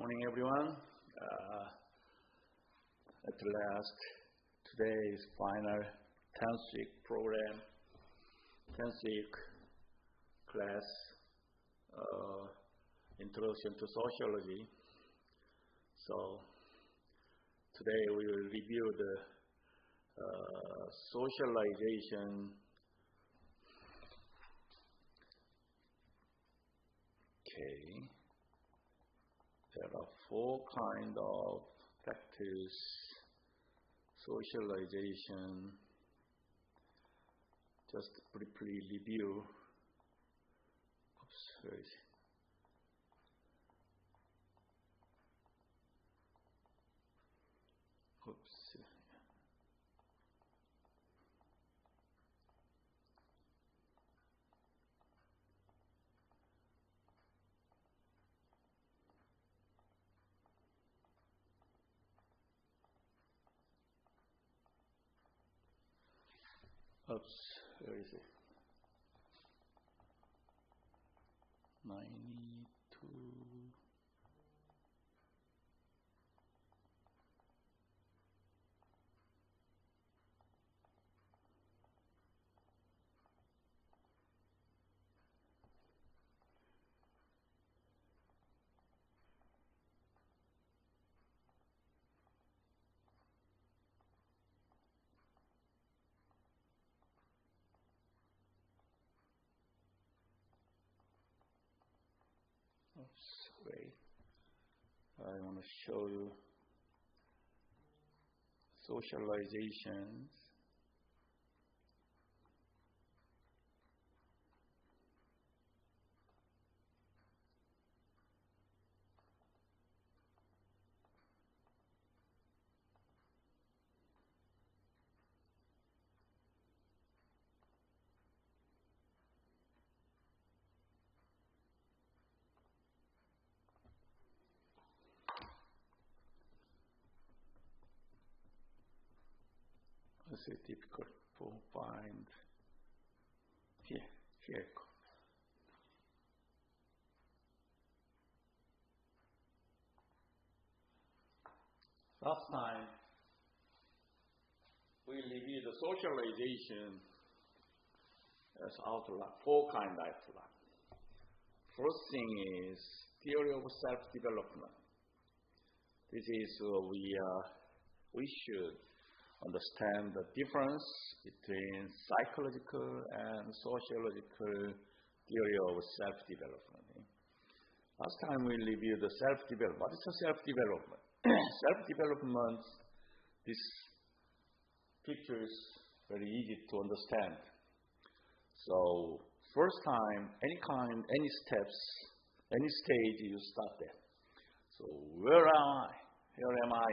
morning, everyone. At last, today is final 10th week program, 10th week class, Introduction to Sociology. So today we will review the socialization. Okay. There are four kinds of practice, socialization. Just briefly review. Oops, where is it? Oops. Oops, where is it? 92. Wait, I want to show you socializations. It's difficult to find. Here. Last time we reviewed the socialization as outline, four kind of outline. First thing is theory of self-development. This is we should understand the difference between psychological and sociological theory of self-development. Last time we reviewed the self-development. What is the self-development? Self-development, this picture is very easy to understand. So first time, any steps, any stage, you start there. So where am I? Here am I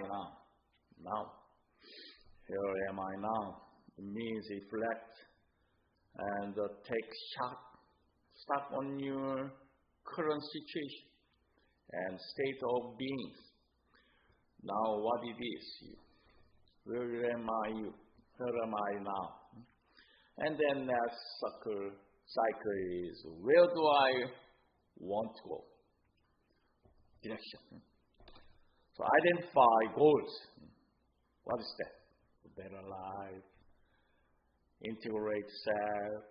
now. Here am I now. It means reflect and take stock on your current situation and state of being. Now what it is, where am I? Where am I now? And then next cycle is where do I want to go? Direction. So identify goals. What is that? Better life, integrate self,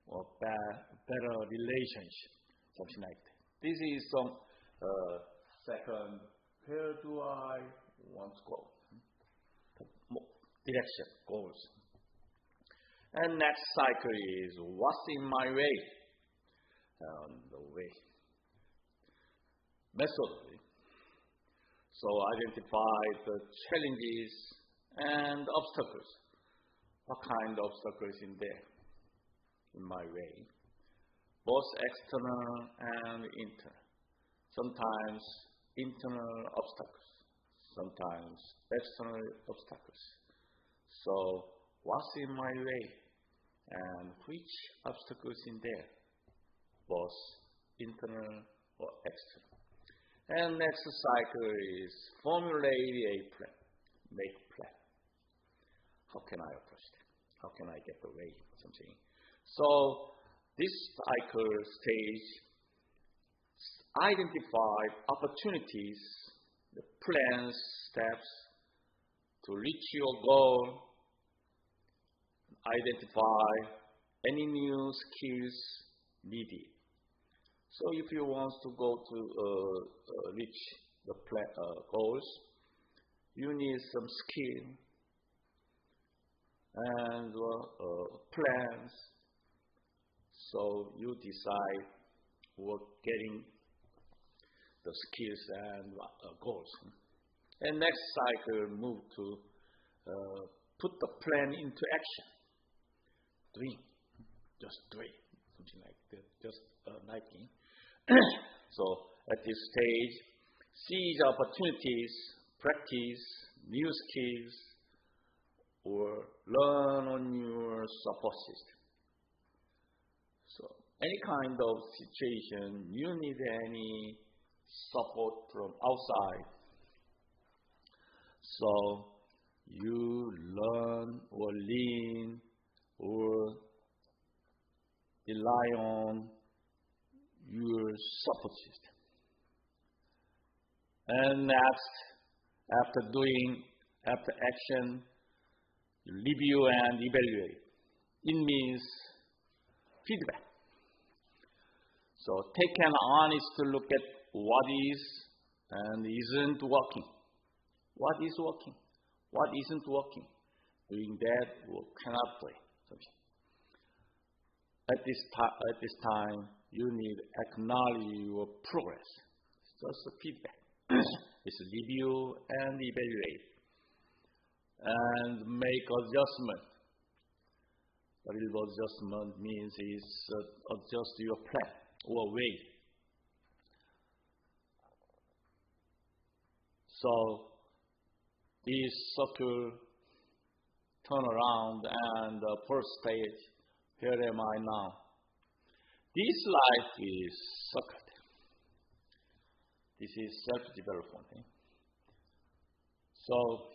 or better relationship, something like that. This is some second, where do I want to go? Direction, goals. And next cycle is what's in my way? The way. Method. So identify the challenges and obstacles. What kind of obstacles in there? In my way. Both external and internal. Sometimes internal obstacles. Sometimes external obstacles. So what's in my way? And which obstacles in there? Both internal or external. And next cycle is formulate a plan. Make plan. How can I approach that? How can I get away from something? So this cycle stage identify opportunities, the plans, steps to reach your goal, identify any new skills needed. So if you want to go to reach the goals, you need some skill and plans. So you decide what getting the skills and goals. And next cycle move to put the plan into action. Doing, just doing, something like that, just liking. So at this stage, seize opportunities, practice new skills, or learn on your support system. So any kind of situation, you need any support from outside. So you learn or lean or rely on your support system. And next, after action, you review and evaluate. It means feedback. So take an honest look at what is and isn't working. What is working? What isn't working? Doing that cannot do it. At this time, you need to acknowledge your progress. It's just feedback. It's review and evaluate. And make adjustment. What adjustment means is adjust your plan or way. So this circle turn around and the first stage, here am I now. This life is circuit. This is self-development. So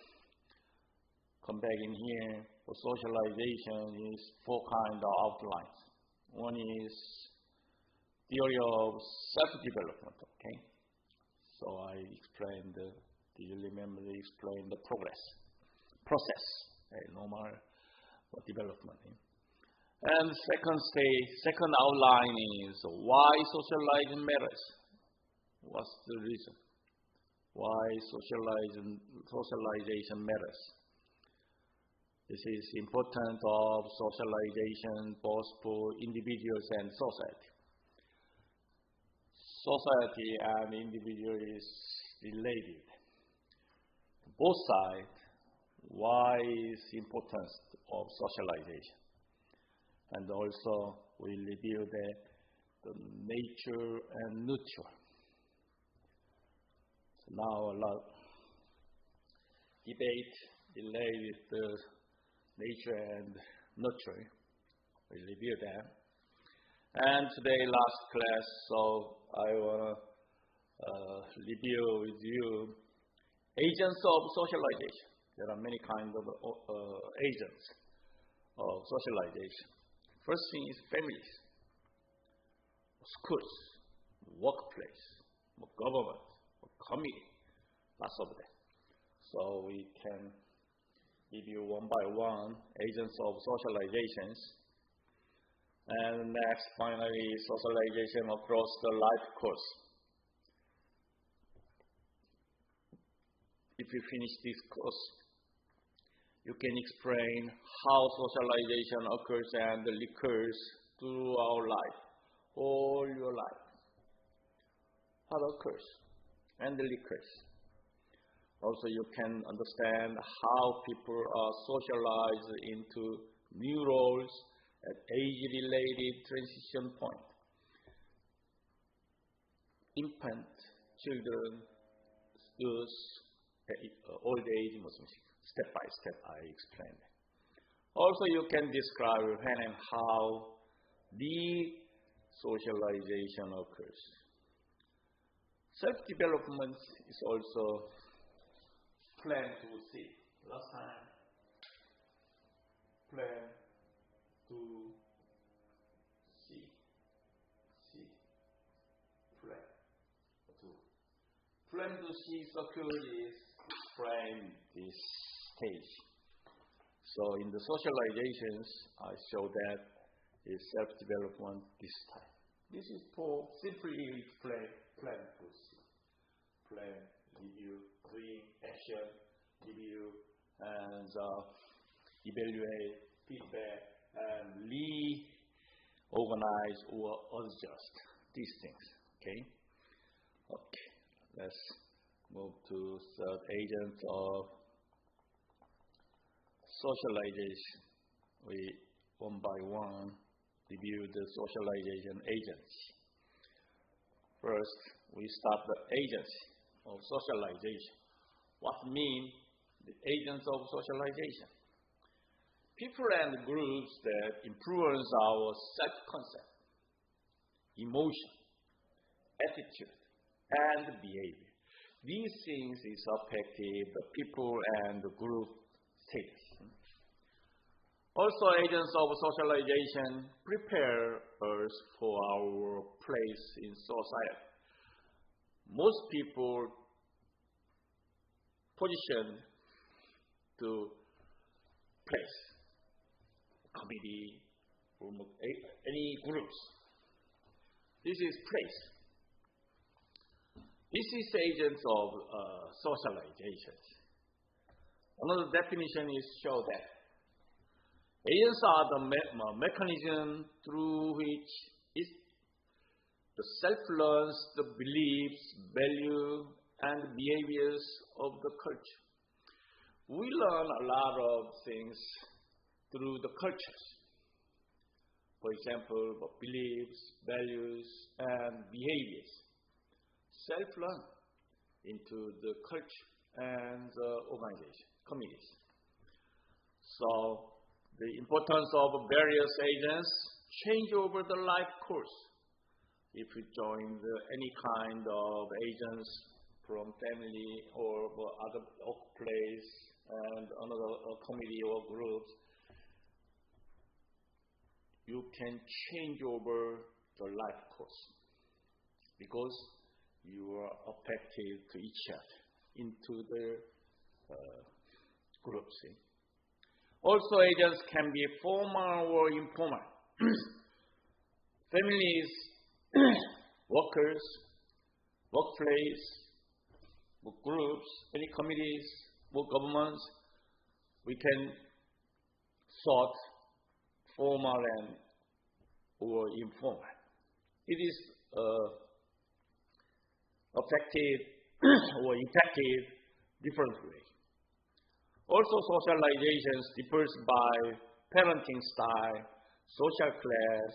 come back in here. For socialization is four kinds of outlines. One is theory of self-development. Okay. So I explained. Do you remember? I explained the process, normal development. And second outline is why socializing matters. What's the reason? Why socialization matters? This is important of socialization both for individuals and society. Society and individual is related. Both sides, why is importance of socialization? And also we review the nature and nurture. So now a lot debate related with the nature and nurture. We review that. And today last class, so I want to review with you agents of socialization. There are many kinds of agents of socialization. First thing is families, schools, workplace, government, community, lots of them. So we can give you one by one agents of socializations. And next, finally, socialization across the life course. If you finish this course, you can explain how socialization occurs and recurs through our life, all your life. How it occurs and recurs. Also, you can understand how people are socialized into new roles at age-related transition point. Infant, children, youth, old age, step by step I explained. Also, you can describe when and how the socialization occurs. Self-development is also plan to see. Last time, plan to see, plan. circle is framed this stage. So in the socializations, I show that is self-development this type. This is for simply explain plan process. Plan, review, doing, action, review, and evaluate, feedback, and reorganize or adjust these things. Okay. Okay. Let's move to the agents of socialization. We one by one review the socialization agency. First, we start the agency of socialization. What mean the agents of socialization? People and groups that influence our self-concept, emotion, attitude, and behavior. These things is affected the people and the group status. Also, agents of socialization prepare us for our place in society. Most people position to place, committee, or any groups. This is place. This is agents of socialization. Another definition is show that agents are the mechanism through which the self learns the beliefs, value, and behaviors of the culture. We learn a lot of things through the cultures. For example, beliefs, values, and behaviors. Self-learn into the culture and the organization, communities. So, the importance of various agents change over the life course. If you join any kind of agents from family or other place and another committee or groups, you can change over the life course because you are affected to each other into the groups. Also, agents can be formal or informal. Families, workers, workplace, work groups, any committees, work governments, we can sort formal and or informal. It is affected or impacted differently. Also, socializations differs by parenting style, social class,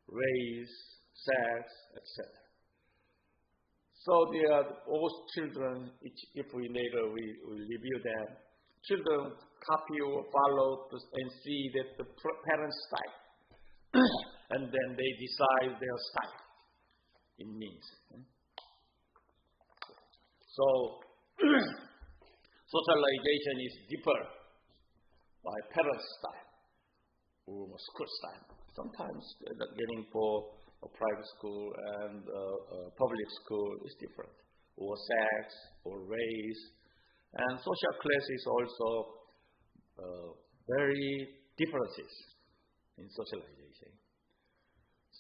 race, sex, etc. So they are all children, if we later we review them, children copy or follow and see that the parents' style, and then they decide their style. It means. So, socialization is differ by parents' style or school style. Sometimes getting for a private school and public school is different, or sex, or race, and social class is also very differences in socialization.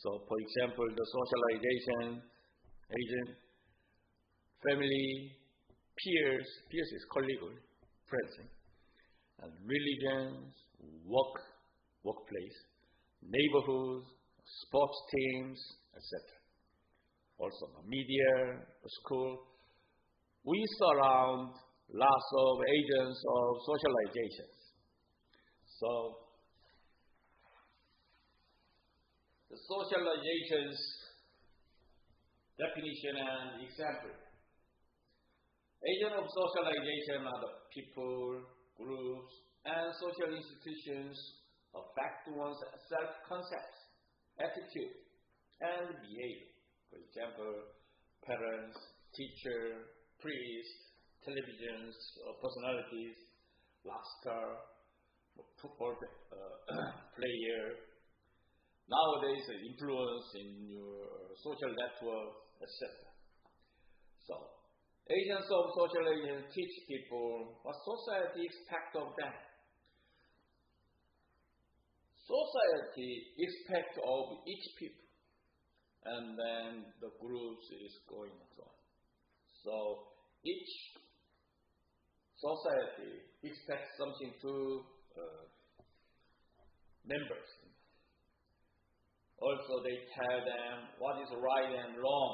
So, for example, the socialization agent, family, peers is colleague, friends, and religions, workplace, neighborhoods, sports teams, etc. Also, media, school. We surround lots of agents of socializations. So, the socializations definition and example. Agents of socialization are the people, groups, and social institutions affect one's self-concept, attitude, and behavior. For example, parents, teacher, priest, televisions, personalities, laughter, football player. Nowadays, influence in your social network, etc. So, Agents of socialization teach people what society expects of them. Society expects of each people, and then the groups is going on. So each society expects something to members. Also, they tell them what is right and wrong,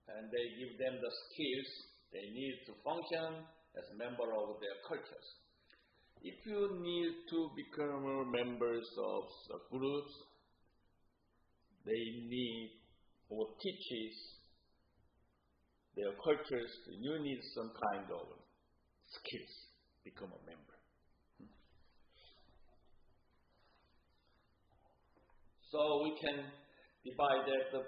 and they give them the skills they need to function as a member of their cultures. If you need to become members of groups, they need or teaches their cultures. You need some kind of skills to become a member. So we can divide that the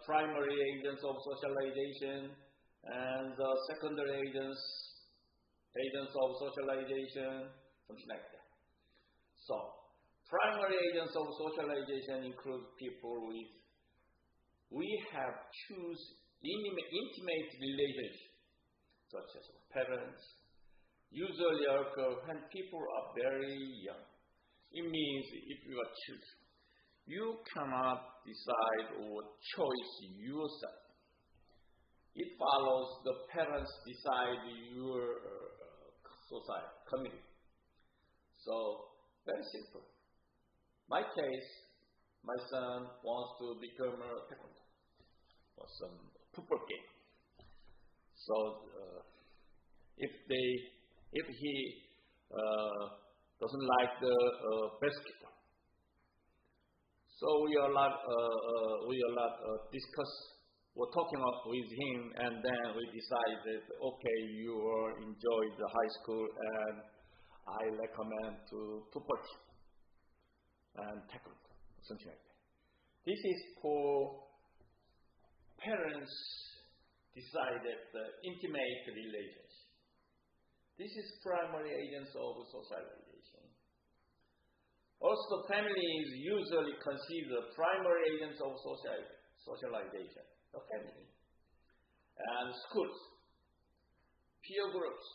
primary agents of socialization and the secondary agents of socialization, something like that. So primary agents of socialization include people with we have choose intimate relationship, such as parents, usually occur when people are very young. It means if you are children, you cannot decide or choose yourself. It follows the parents decide your society, community. So, very simple. My case, my son wants to become a taekwondo or some football game. So, if he doesn't like the basketball, so we are not discuss or talking up with him, and then we decided, okay, you enjoy the high school, and I recommend to football team and taekwondo, something like that. This is for parents decided the intimate relationship. This is primary agents of socialization. Also, families usually consider primary agents of socialization, the family, and schools, peer groups,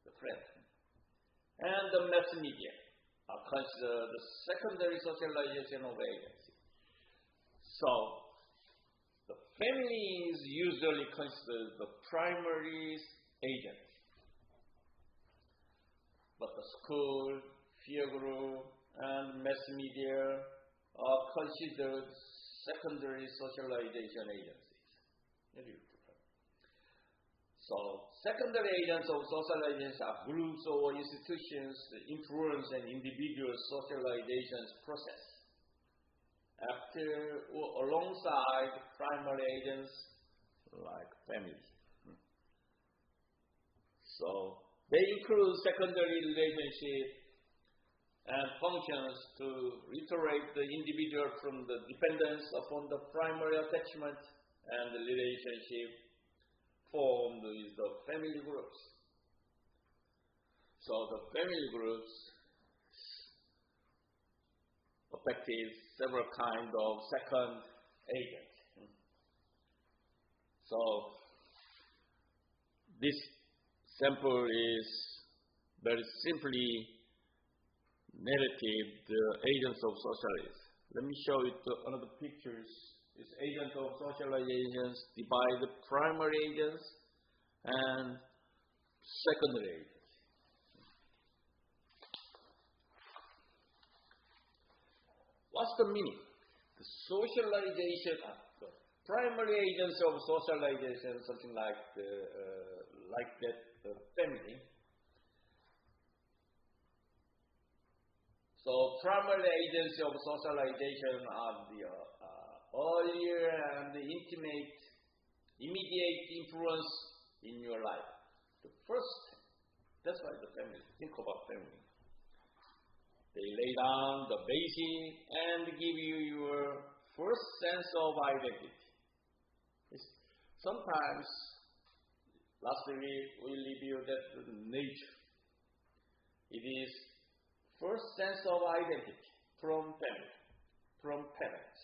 the friends, and the mass media are considered the secondary socialization of agency. So, the families usually consider the primary agents, but the school, peer group, and mass media are considered secondary socialization agencies. So, secondary agents of socialization are groups or institutions that influence an individual's socialization process. After or alongside primary agents like family. So, they include secondary relationship and functions to reiterate the individual from the dependence upon the primary attachment and the relationship formed with the family groups. So the family groups affected several kinds of second agents. So this sample is very simply narrative, the agents of socialization. Let me show you another pictures. This agents of socializations divide the primary agents and secondary agents. What's the meaning? The socialization, the primary agents of socialization, something like the family. So primary agents of socialization are the earlier and the intimate, immediate influence in your life. The first, that's why the family, think about family. They lay down the basic and give you your first sense of identity. Sometimes, last week we reviewed that nature. It is first sense of identity from family, from parents.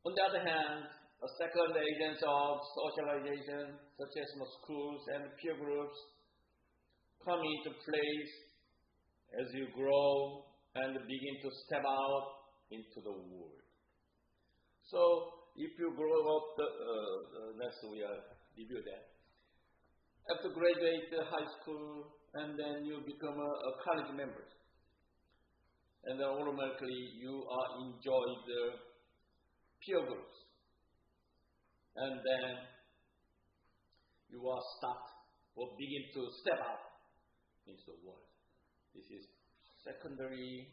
On the other hand, A second, agents of socialization, such as schools and peer groups, come into place as you grow and begin to step out into the world. So, if you grow up, next we will review that. After graduate high school, and then you become a college member, and then automatically you are enjoy the peer groups, and then you are start or begin to step out into the world. This is secondary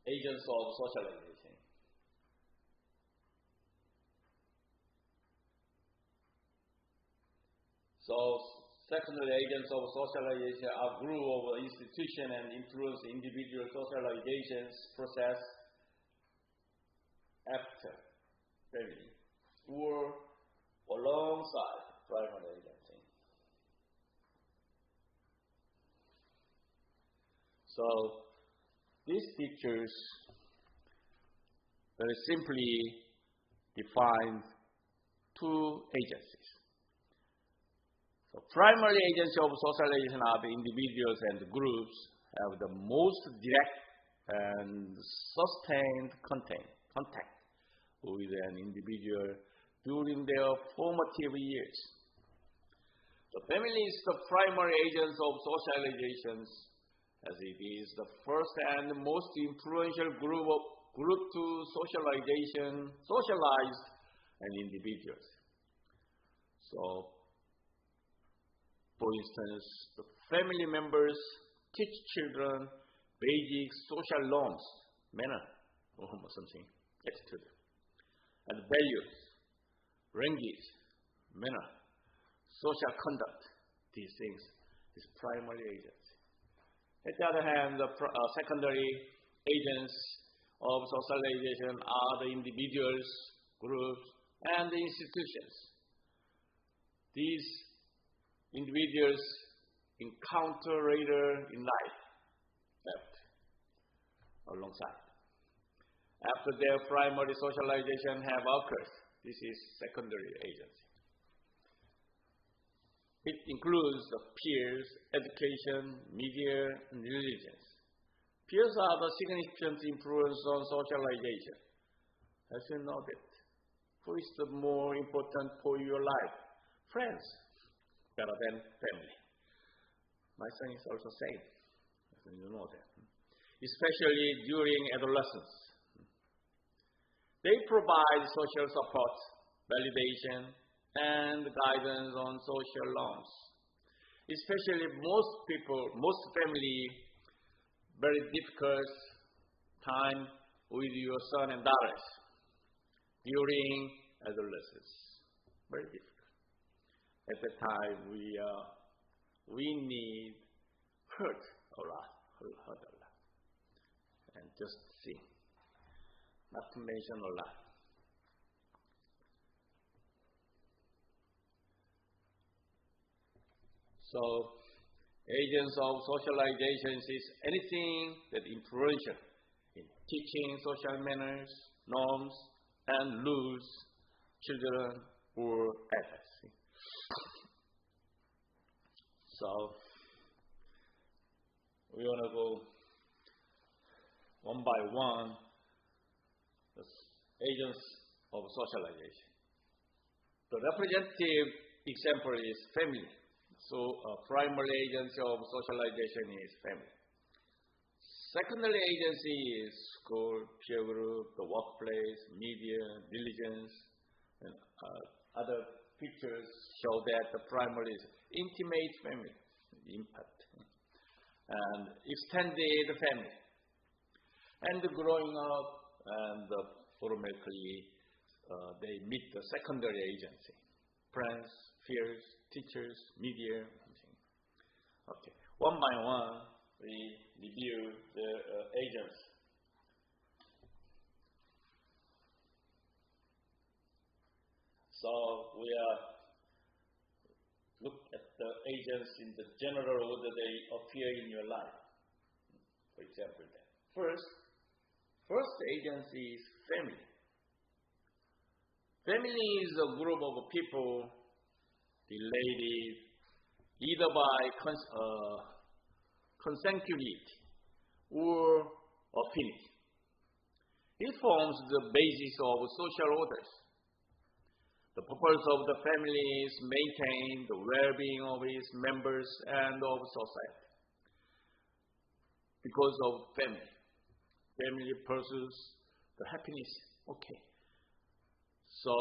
agents of socialization. So, secondary agents of socialization are group of institution and influence individual socializations process after family or alongside primary agency. So, these pictures very simply define two agencies. So, primary agency of socialization are the individuals and the groups have the most direct and sustained contact with an individual during their formative years. The family is the primary agents of socializations, as it is the first and most influential group to socialize an individuals. So, for instance, the family members teach children basic social norms, manner, or something, attitude, and values, language, manner, social conduct. These things is primary agency. At the other hand, the secondary agents of socialization are the individuals, groups, and the institutions. These individuals encounter later in life, alongside. After their primary socialization have occurred, this is secondary agency. It includes the peers, education, media, and religions. Peers are the significant influence on socialization. As you know that, who is the more important for your life? Friends, better than family. My son is also same. You know that. Especially during adolescence. They provide social support, validation, and guidance on social norms. Especially most family, very difficult time with your son and daughters during adolescence. Very difficult. At the time, we need hurt a lot, and just see, not to mention a lot. So, agents of socialization is anything that influential in teaching social manners, norms, and rules, children or adults. So, we want to go one by one, the agents of socialization. The representative example is family. So, primary agency of socialization is family. Secondary agency is school, peer group, the workplace, media, religions, and other pictures show that the primary is intimate family, impact, and extended family. And growing up, and automatically they meet the secondary agency, friends, peers, teachers, media, something. Okay, one by one, we review the agents. So we look at the agents in the general order they appear in your life. For example, first agency is family. Family is a group of people related either by consanguinity or affinity. It forms the basis of social orders. The purpose of the family is maintain the well-being of its members and of society. Because of family. Family pursues the happiness. Okay. So,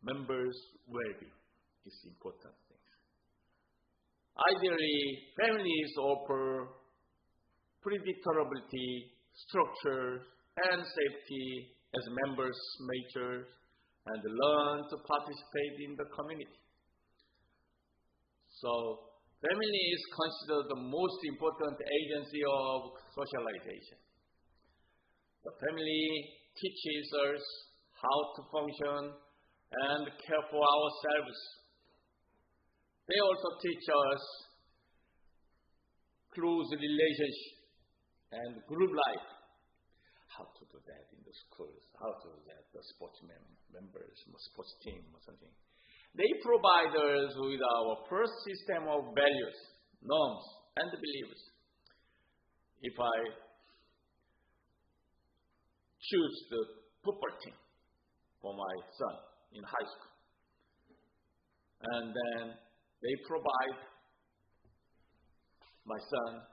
members' well-being is important thing. Ideally, families offer predictability, structure, and safety as members mature and learn to participate in the community. So, family is considered the most important agency of socialization. The family teaches us how to function and care for ourselves. They also teach us close relationship and group life. How to do that in the schools, how to do that, the sports members, sports team or something. They provide us with our first system of values, norms, and beliefs. If I choose the football team for my son in high school, and then they provide my son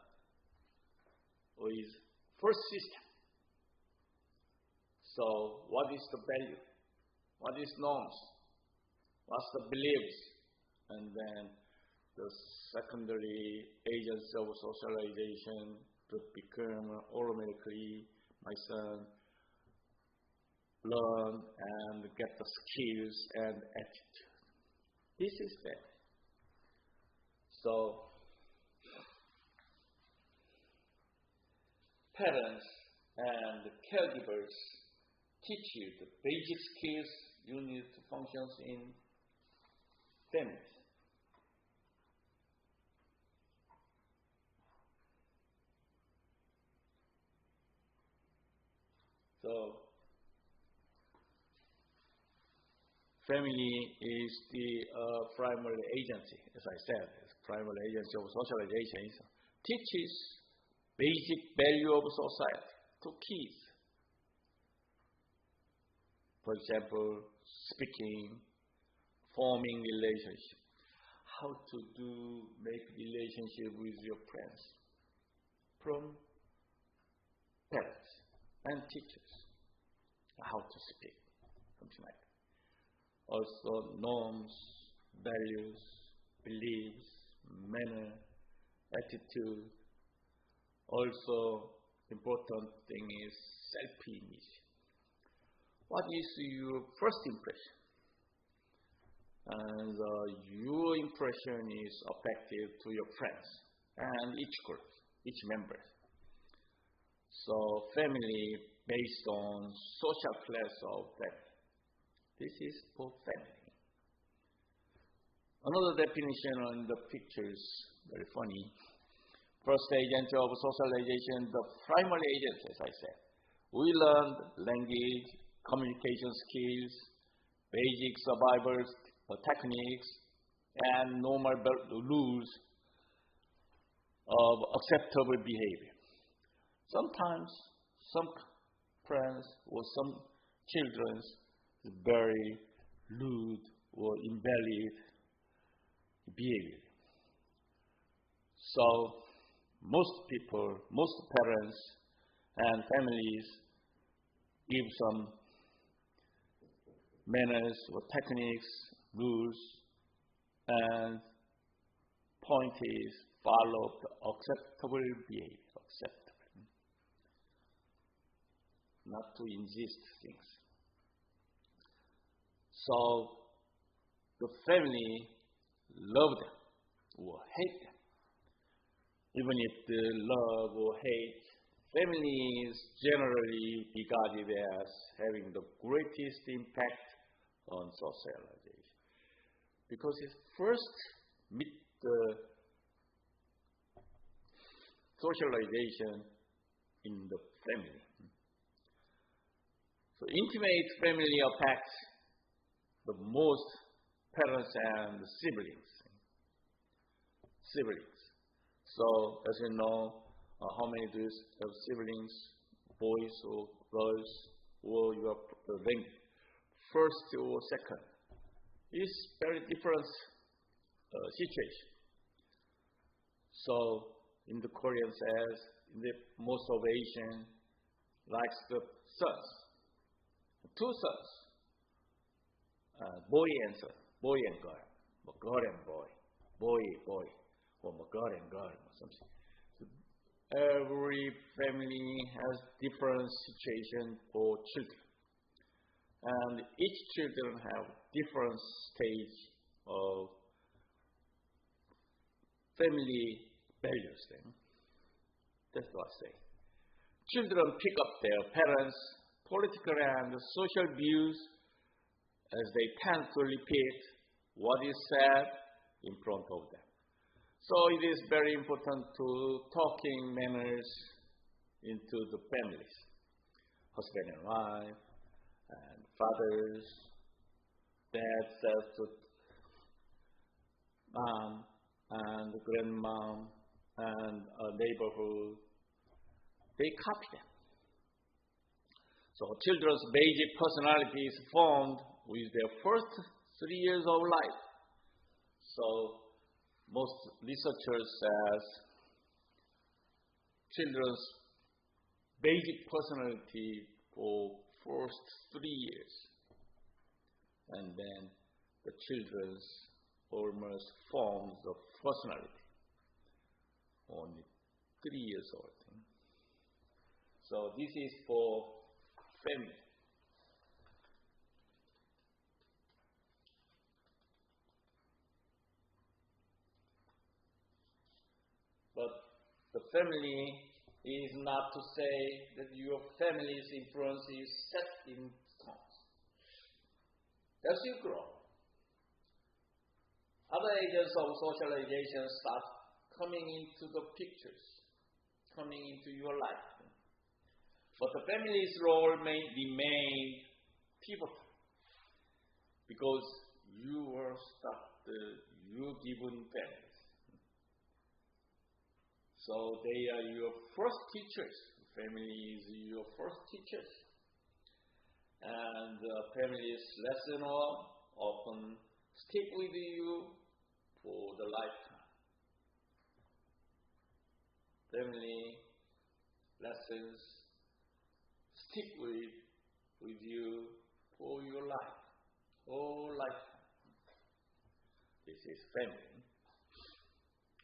with first system. So what is the value? What is norms? What's the beliefs? And then the secondary agents of socialization to become automatically my son learn and get the skills and attitude. This is that. So parents and caregivers teach you the basic skills you need to function in families. So, family is the primary agency, as I said, it's primary agency of socialization. It teaches basic value of society to kids. For example, speaking, forming relationship, how to make relationship with your friends from parents and teachers, how to speak, something like that. Also norms, values, beliefs, manner, attitude. Also important thing is self-image. What is your first impression? And your impression is affected to your friends and each group, each member. So family based on social class of family. This is for family. Another definition on the pictures, very funny. First agent of socialization, the primary agent, as I said. We learned language, communication skills, basic survival techniques, and normal rules of acceptable behavior. Sometimes some friends or some children very rude or invalid behavior. So most people, most parents and families give some manners or techniques, rules, and point is follow the acceptable behavior, acceptable. Not to insist things. So the family love them or hate them. Even if the love or hate, family is generally regarded as having the greatest impact on socialization. Because it first meet the socialization in the family. So intimate family affects the most parents and siblings. So as you know, how many do you have siblings, boys or girls, or you are ranked first or second? It's very different situation. So in the Korean says, in the most of Asian likes the sons, two sons, boy and son, boy and girl, or girl and boy, boy, or girl and girl, or something. So every family has different situation for children, and each children have different stage of family values. That's what I say. Children pick up their parents' political and social views as they tend to repeat what is said in front of them. So it is very important to talking manners into the families, husband and wife, and fathers, dad says to mom, and grandmom, and a neighborhood, they copy them. So children's basic personality is formed with their first 3 years of life. So most researchers says children's basic personality for first 3 years, and then the children's almost forms of personality only 3 years old. So this is for family. But the family is not to say that your family's influence is set in stone. As you grow, other agents of socialization start coming into the pictures, coming into your life. But the family's role may remain pivotal because you were stuck you given families. So they are your first teachers. Family is your first teachers. And family's lesson often stick with you for the lifetime. Family lessons stick with you for your life, whole lifetime. This is family.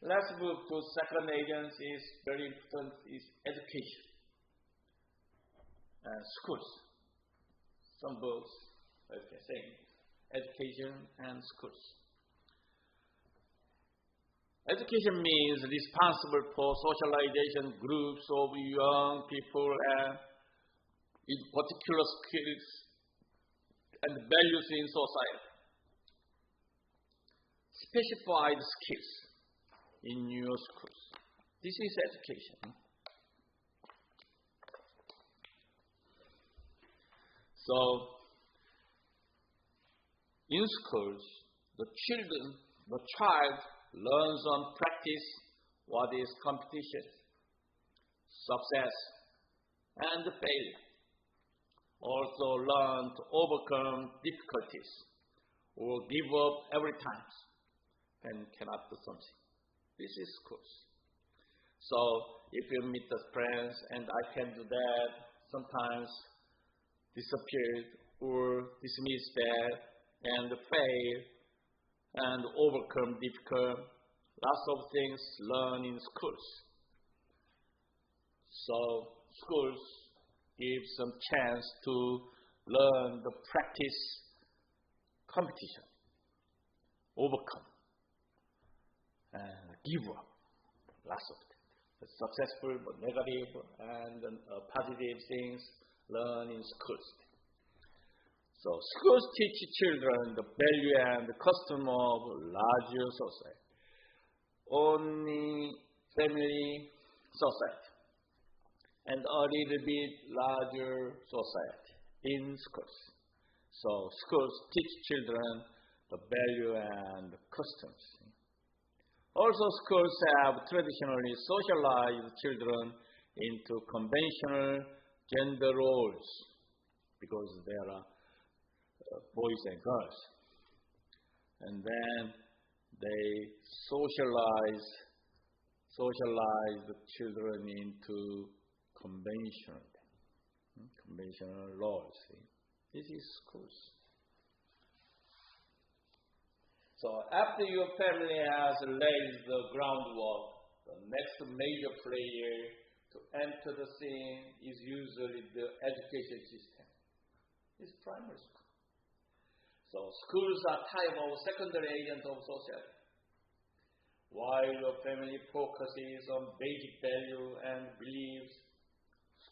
Let's move to second agent is very important, is education and schools. Some books, as I say, education and schools. Education means responsible for socialization groups of young people and in particular skills and values in society. Specified skills in your schools. This is education. So, in schools, the child learns on practice what is competition, success, and failure. Also learn to overcome difficulties or give up every time and cannot do something. This is schools. So if you meet the friends and I can do that, sometimes disappeared or dismiss that and fail and overcome difficult, lots of things learn in schools. So schools give some chance to learn the practice competition, overcome, and give up, lots of things. Successful but negative and positive things learn in schools. So schools teach children the value and the custom of larger society. Only family society and a little bit larger society. in schools. So schools teach children the value and customs. Also, schools have traditionally socialized children into conventional gender roles because there are boys and girls. And then they socialize the children into conventional roles. This is schools. So after your family has laid the groundwork, the next major player to enter the scene is usually the education system. It's primary school. So schools are type of secondary agent of society. While your family focuses on basic value and beliefs,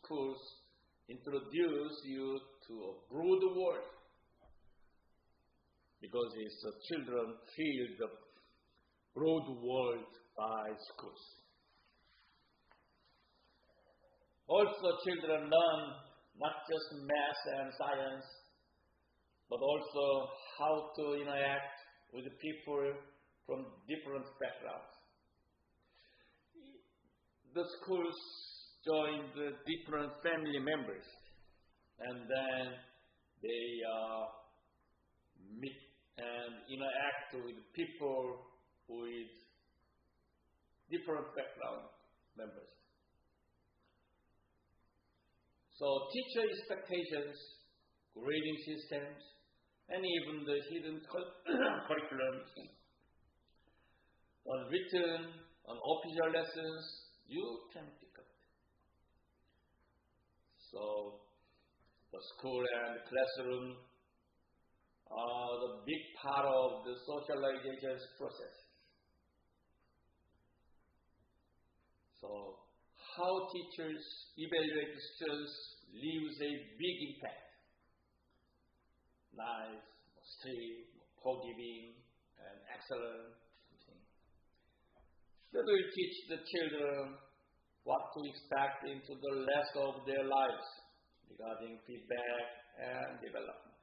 schools introduce you to a broad world because its children feel the broad world by schools. Also, children learn not just math and science, but also how to interact with people from different backgrounds. The schools join the different family members, and then they meet and interact with people with different background members. So teacher expectations, grading systems, and even the hidden curriculums, unwritten, unofficial lessons, you can pick up. So the school and classroom are the big part of the socialization process. So how teachers evaluate the students leaves a big impact. Nice, strict, forgiving, and excellent. They will teach the children what to expect into the rest of their lives regarding feedback and development.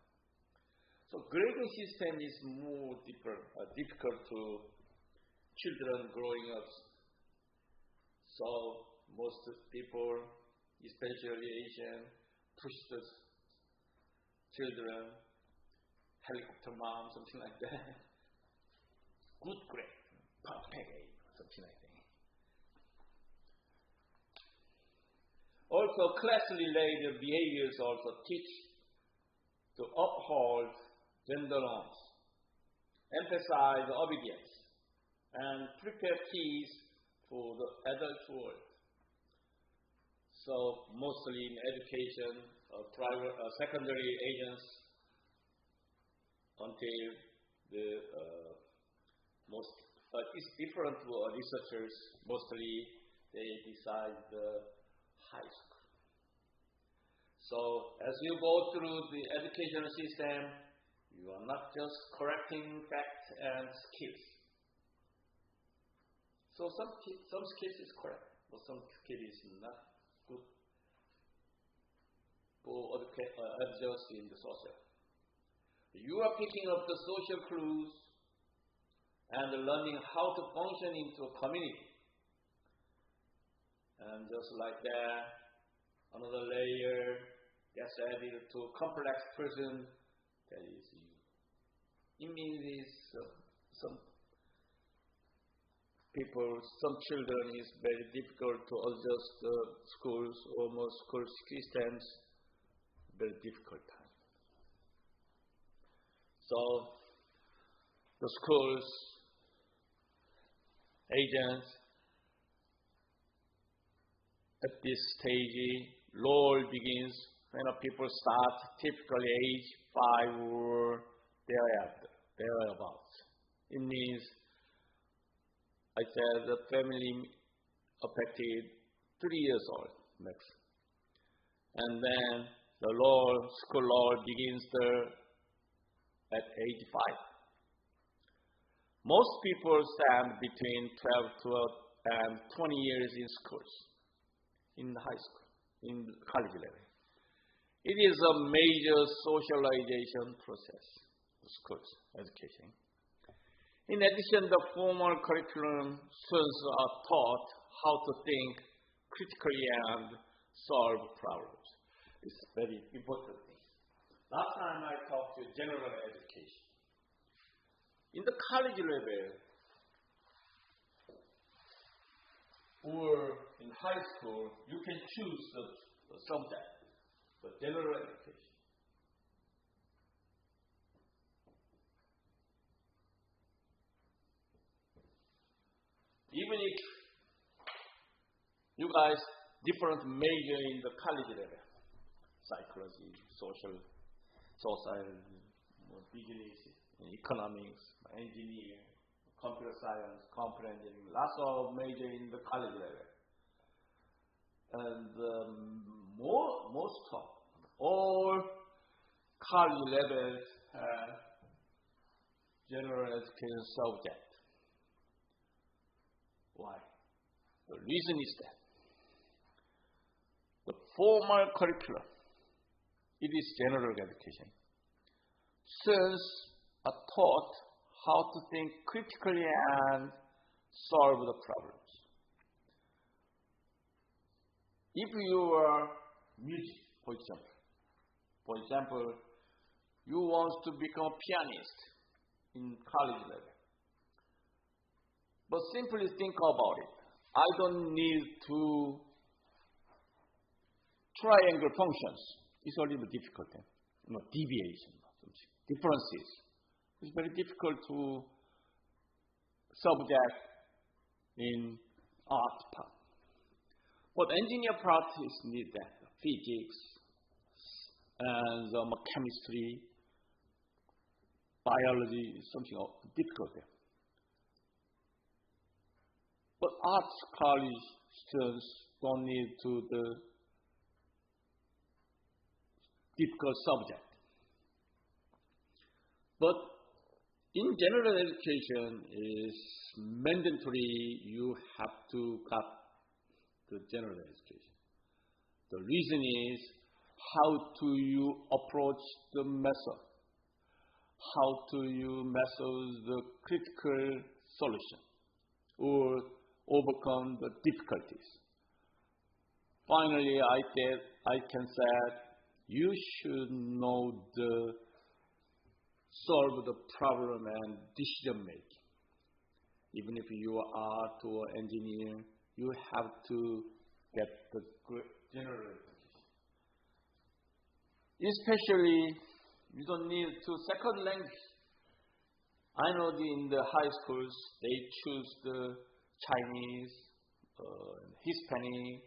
So grading system is more difficult to children growing up. So most people, especially Asian, push the children, helicopter mom, something like that. Good grade, perfect, something like that. Also, class-related behaviors also teach to uphold gender norms, emphasize obedience, and prepare kids for the adult world. So, mostly in education, private, secondary agents, until the it's different researchers, mostly they decide the high school. So as you go through the educational system, you are not just correcting facts and skills. So some skills is correct, but some skills is not good for adjust in the social. You are picking up the social clues and learning how to function into a community. And just like that, another layer gets added to a complex person that is you. It means some people, some children is very difficult to adjust the schools or most school systems, very difficult time. So the schools, agents, at this stage, role begins when people start, typically age 5 or thereabouts. It means, I said, the family affected 3 years old next. And then the school role begins at age 5. Most people stand between 12 and 20 years in schools, in high school, in college level. It is a major socialization process, schools, education. In addition, the formal curriculum, students are taught how to think critically and solve problems. It's a very important thing. Last time I talked to general education. In the college level or in high school, you can choose the subject, the general education. Even if you guys different major in the college level, psychology, social, business, economics, engineering, computer science, computer engineering, lots of major in the college level. And most of all college levels have general education subject. Why? The reason is that the formal curriculum, it is general education. Students are taught how to think critically and solve the problems. If you are music, for example, you want to become a pianist in college level. But simply think about it. I don't need to triangle functions. It's a little difficult. Deviation, differences. It's very difficult to subject in art part. But engineer practice need that. Physics and chemistry, biology is something difficult there. But arts college students don't need to the difficult subject. But in general education is mandatory. You have to got the general education. The reason is how do you approach the method? How do you method the critical solution or overcome the difficulties? Finally, I can say you should know the solve the problem and decision making. Even if you are art or engineer, you have to get the general education. Especially, you don't need to second language. I know in the high schools they choose the Chinese, Hispanic,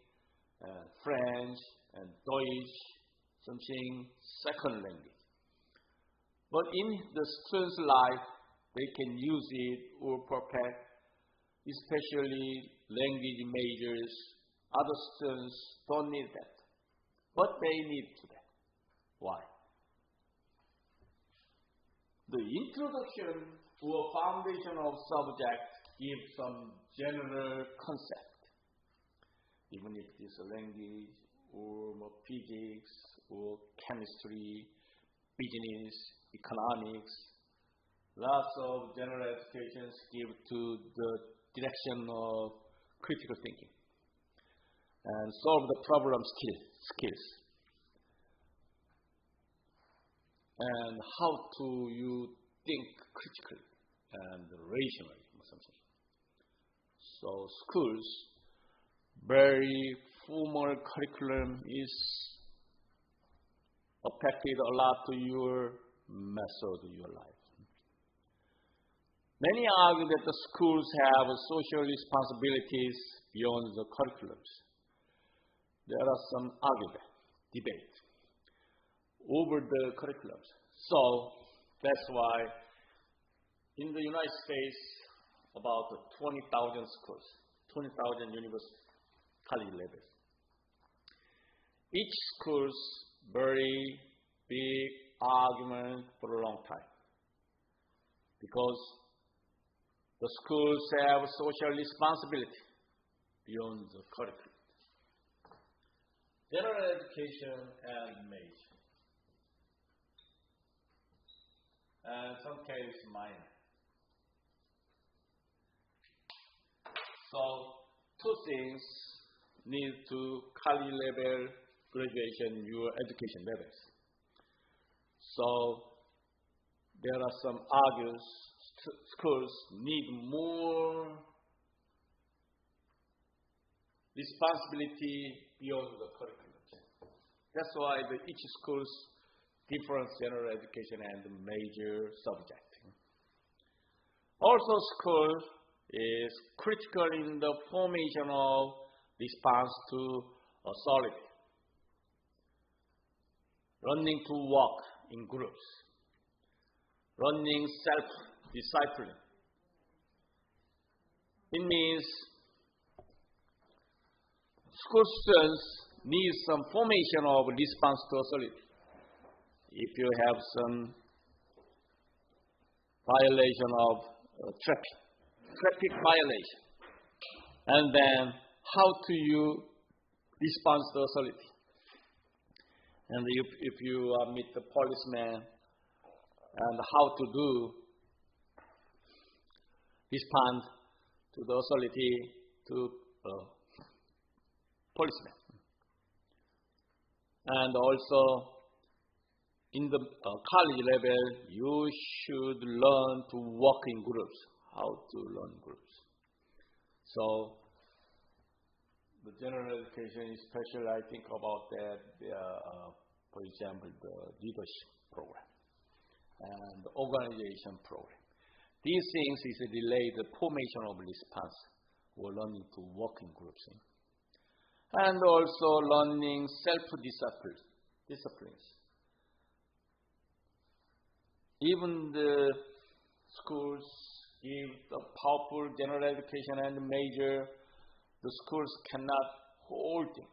French, and Deutsch, something second language. But in the student's life, they can use it or perfect, especially language majors. Other students don't need that, but they need to that. Why? The introduction or foundation of subject gives some general concept, even if it is a language or physics or chemistry, business, economics. Lots of general educations give to the direction of critical thinking and solve the problem skills. And how to you think critically and rationally or something. So schools, very formal curriculum is affected a lot to your method, your life. Many argue that the schools have social responsibilities beyond the curriculums. There are some argument, debate over the curriculums. So that's why in the United States, about 20,000 schools, 20,000 university college levels. Each school's very big argument for a long time because the schools have social responsibility beyond the curriculum. General education and major. and some case minor. So two things need to college level, graduation, your education levels. So there are some argues schools need more responsibility beyond the curriculum. That's why each school's different general education and major subject. Also, school is critical in the formation of response to authority, learning to work in groups, learning self-discipline. It means school students need some formation of response to authority. If you have some violation of traffic violation, and then how do you respond to authority? And if you meet the policeman, and how to do respond to the authority to policeman. And also in the college level, you should learn to work in groups, how to learn groups. So the general education, especially I think about that, for example, the leadership program and the organization program. These things is relate the formation of response or learning to work in groups. And also learning self-disciplines. Even the schools give a powerful general education and major, the schools cannot hold them.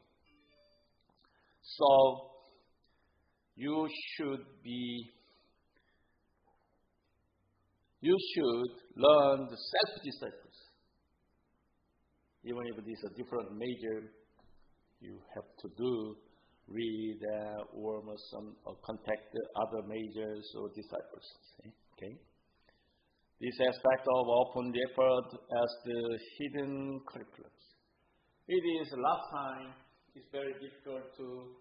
So you should learn the self-disciplines. Even if it is a different major, you have to read or some contact the other majors or disciples. Okay. This aspect of open effort as the hidden curriculums. It is last time it's very difficult to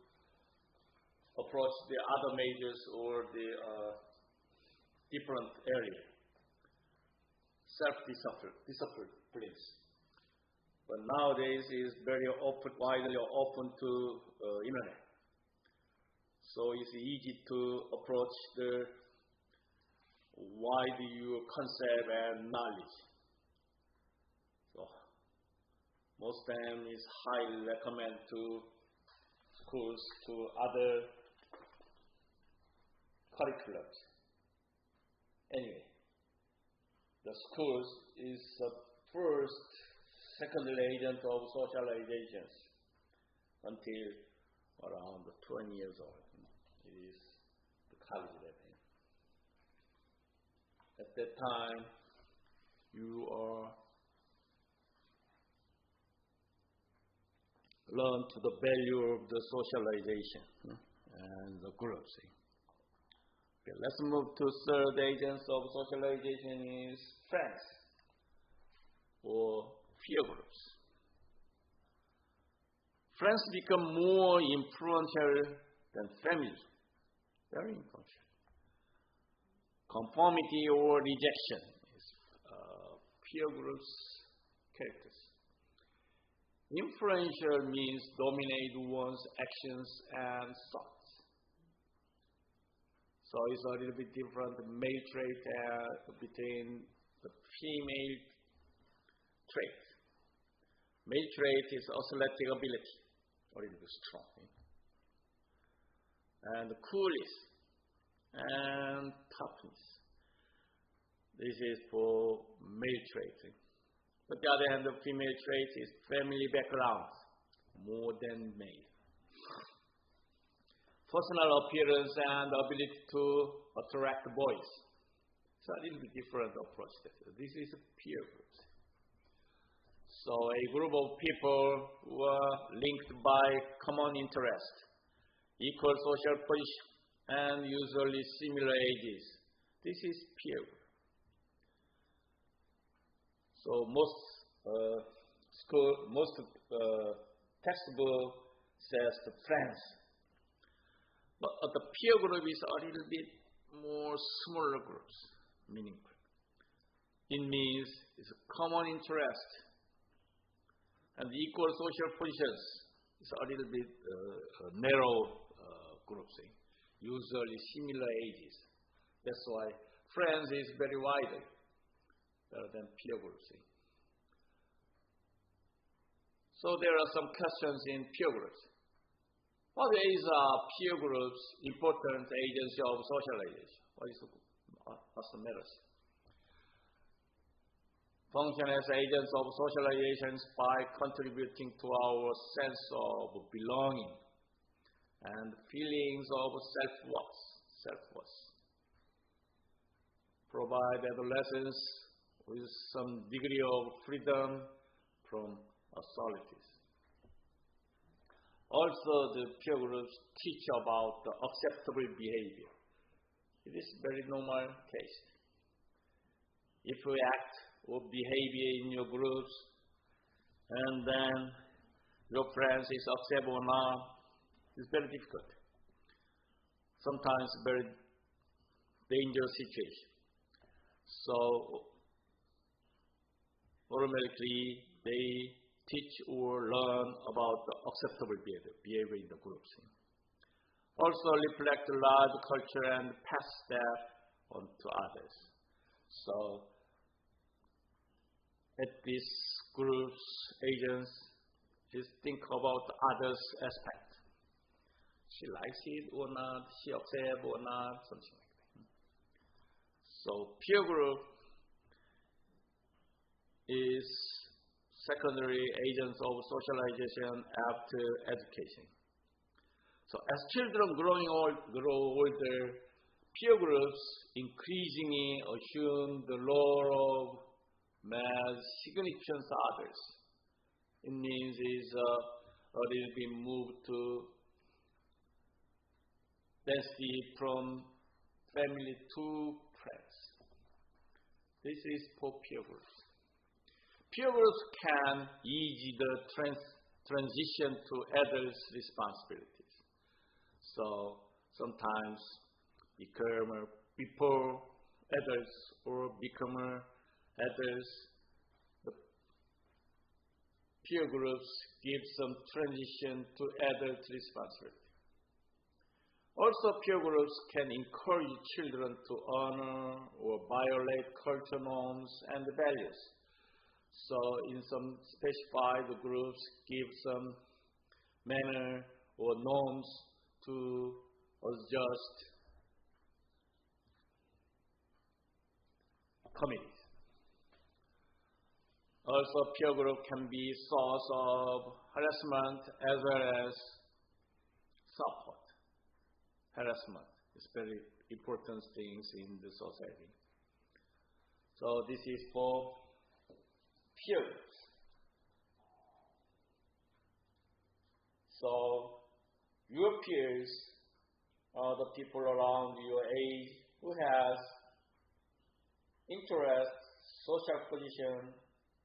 approach the other majors or the different area. Self-disciplines. But nowadays is very open, widely open to internet. So it's easy to approach the wide your concept and knowledge. So most of them is highly recommend to schools to other curriculums. Anyway, the schools is the first secondary agent of socializations until around 20 years old. It is the college level. At that time, you learn to the value of the socialization and the groups. Okay, let's move to third agents of socialization is friends or peer groups. Friends become more influential than family. Very influential. Conformity or rejection is peer groups' characters. Influential means dominate one's actions and thoughts. So it's a little bit different male trait between the female trait. Male trait is athletic ability, a little bit strong. And coolness and toughness. This is for male trait. But the other hand, the female trait is family background, more than male. Personal appearance and ability to attract boys. So a little bit different approach. This is a peer group. So a group of people who are linked by common interest, equal social position, and usually similar ages. This is peer group. So most textbook says the friends, but the peer group is a little bit more smaller groups, meaningful. It means it's a common interest and equal social positions. It's a little bit narrow groups, usually similar ages. That's why friends is very wide rather than peer groups. So there are some questions in peer groups. What is peer groups important agency of socialization? What's the matter? Function as agents of socialization by contributing to our sense of belonging and feelings of self-worth. Provide adolescents with some degree of freedom from authorities. Also, the peer groups teach about the acceptable behavior. It is very normal case. If we act or behavior in your groups, and then your friends is accept or not, it's very difficult. Sometimes very dangerous situation. So automatically they teach or learn about the acceptable behavior in the groups. Also reflect large culture and pass that on to others. So at these groups, agents, just think about others' aspect. She likes it or not, she accepts or not, something like that. So peer group is secondary agents of socialization after education. So as children grow older, peer groups increasingly assume the role of as significant others. It means is a little bit moved to density from family to friends. This is for peer groups. Peer groups can ease the transition to adults' responsibilities. So sometimes before adults or become adults, the peer groups give some transition to adult responsibility. Also, peer groups can encourage children to honor or violate cultural norms and values. So in some specified groups give some manner or norms to adjust committees. Also, peer group can be source of harassment as well as support. Harassment is very important things in the society. So this is for peers. So your peers are the people around your age who has interest, social position,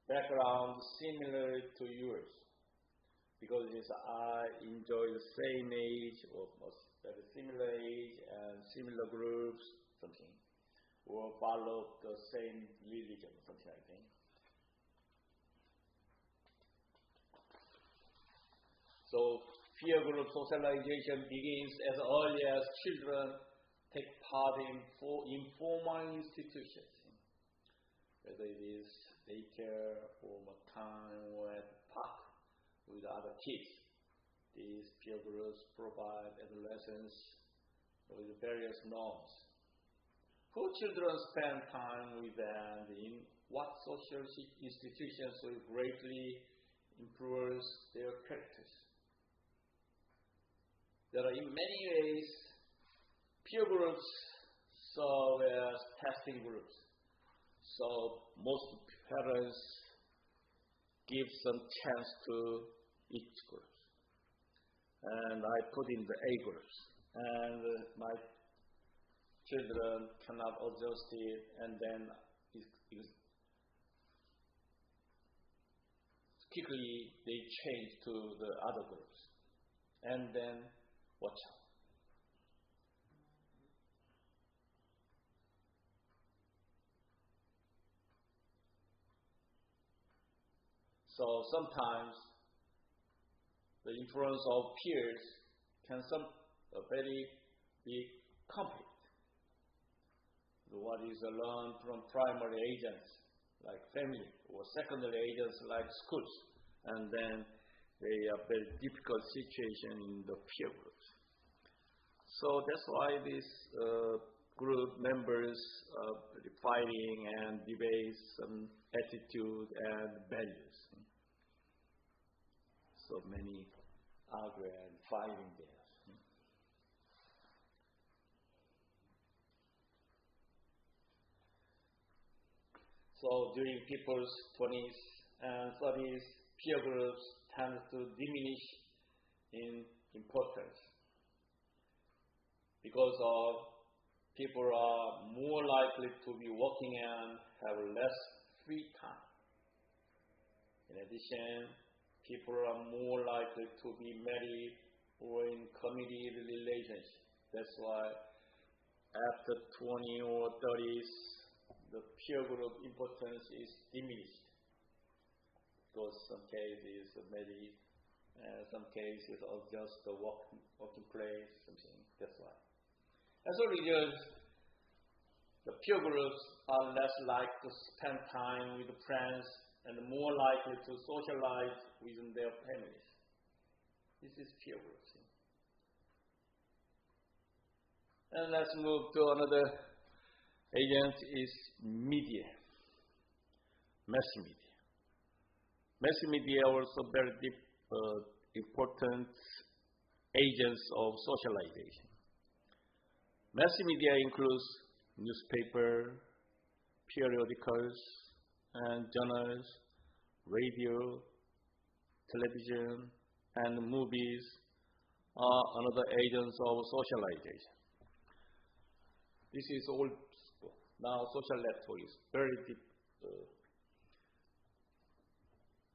background similar to yours. Because I enjoy the same age or very similar age and similar groups, something, or follow the same religion, something like that. So peer group socialization begins as early as children take part in informal institutions, whether it is daycare or time or at the park with other kids. These peer groups provide adolescents with various norms. Who children spend time with and in what social institutions will greatly influence their characters. There are in many ways peer groups serve as testing groups. So most parents give some chance to each group. And I put in the A groups. And my children cannot adjust it, and then quickly they change to the other groups, and then watch out. So sometimes the influence of peers can a very big conflict. What is learned from primary agents like family, or secondary agents like schools, and then they are very difficult situation in the peer groups. So that's why these group members fighting and debate some attitude and values. So many argue and fighting there. So during people's 20s and 30s, peer groups tend to diminish in importance because people are more likely to be working and have less free time. In addition, people are more likely to be married or in committed relationships. That's why after 20 or 30s, the peer group importance is diminished, because some cases married, and some cases are just a working place, something. That's why. As a result, the peer groups are less likely to spend time with friends and more likely to socialize within their families. This is peer groups. And let's move to another agent is media, mass media. Mass media are also very important agents of socialization. Mass media includes newspaper, periodicals, and journals, radio, television, and movies are another agents of socialization. This is old school. Now social network is very deep,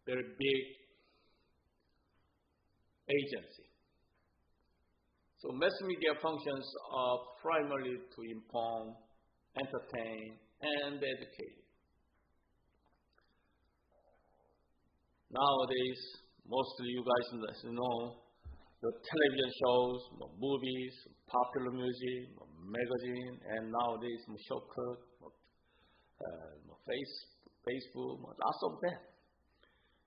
very big agency. So mass media functions are primarily to inform, entertain, and educate. Nowadays, mostly you guys know the television shows, movies, popular music, magazine, and nowadays shortcut, Facebook, lots of them.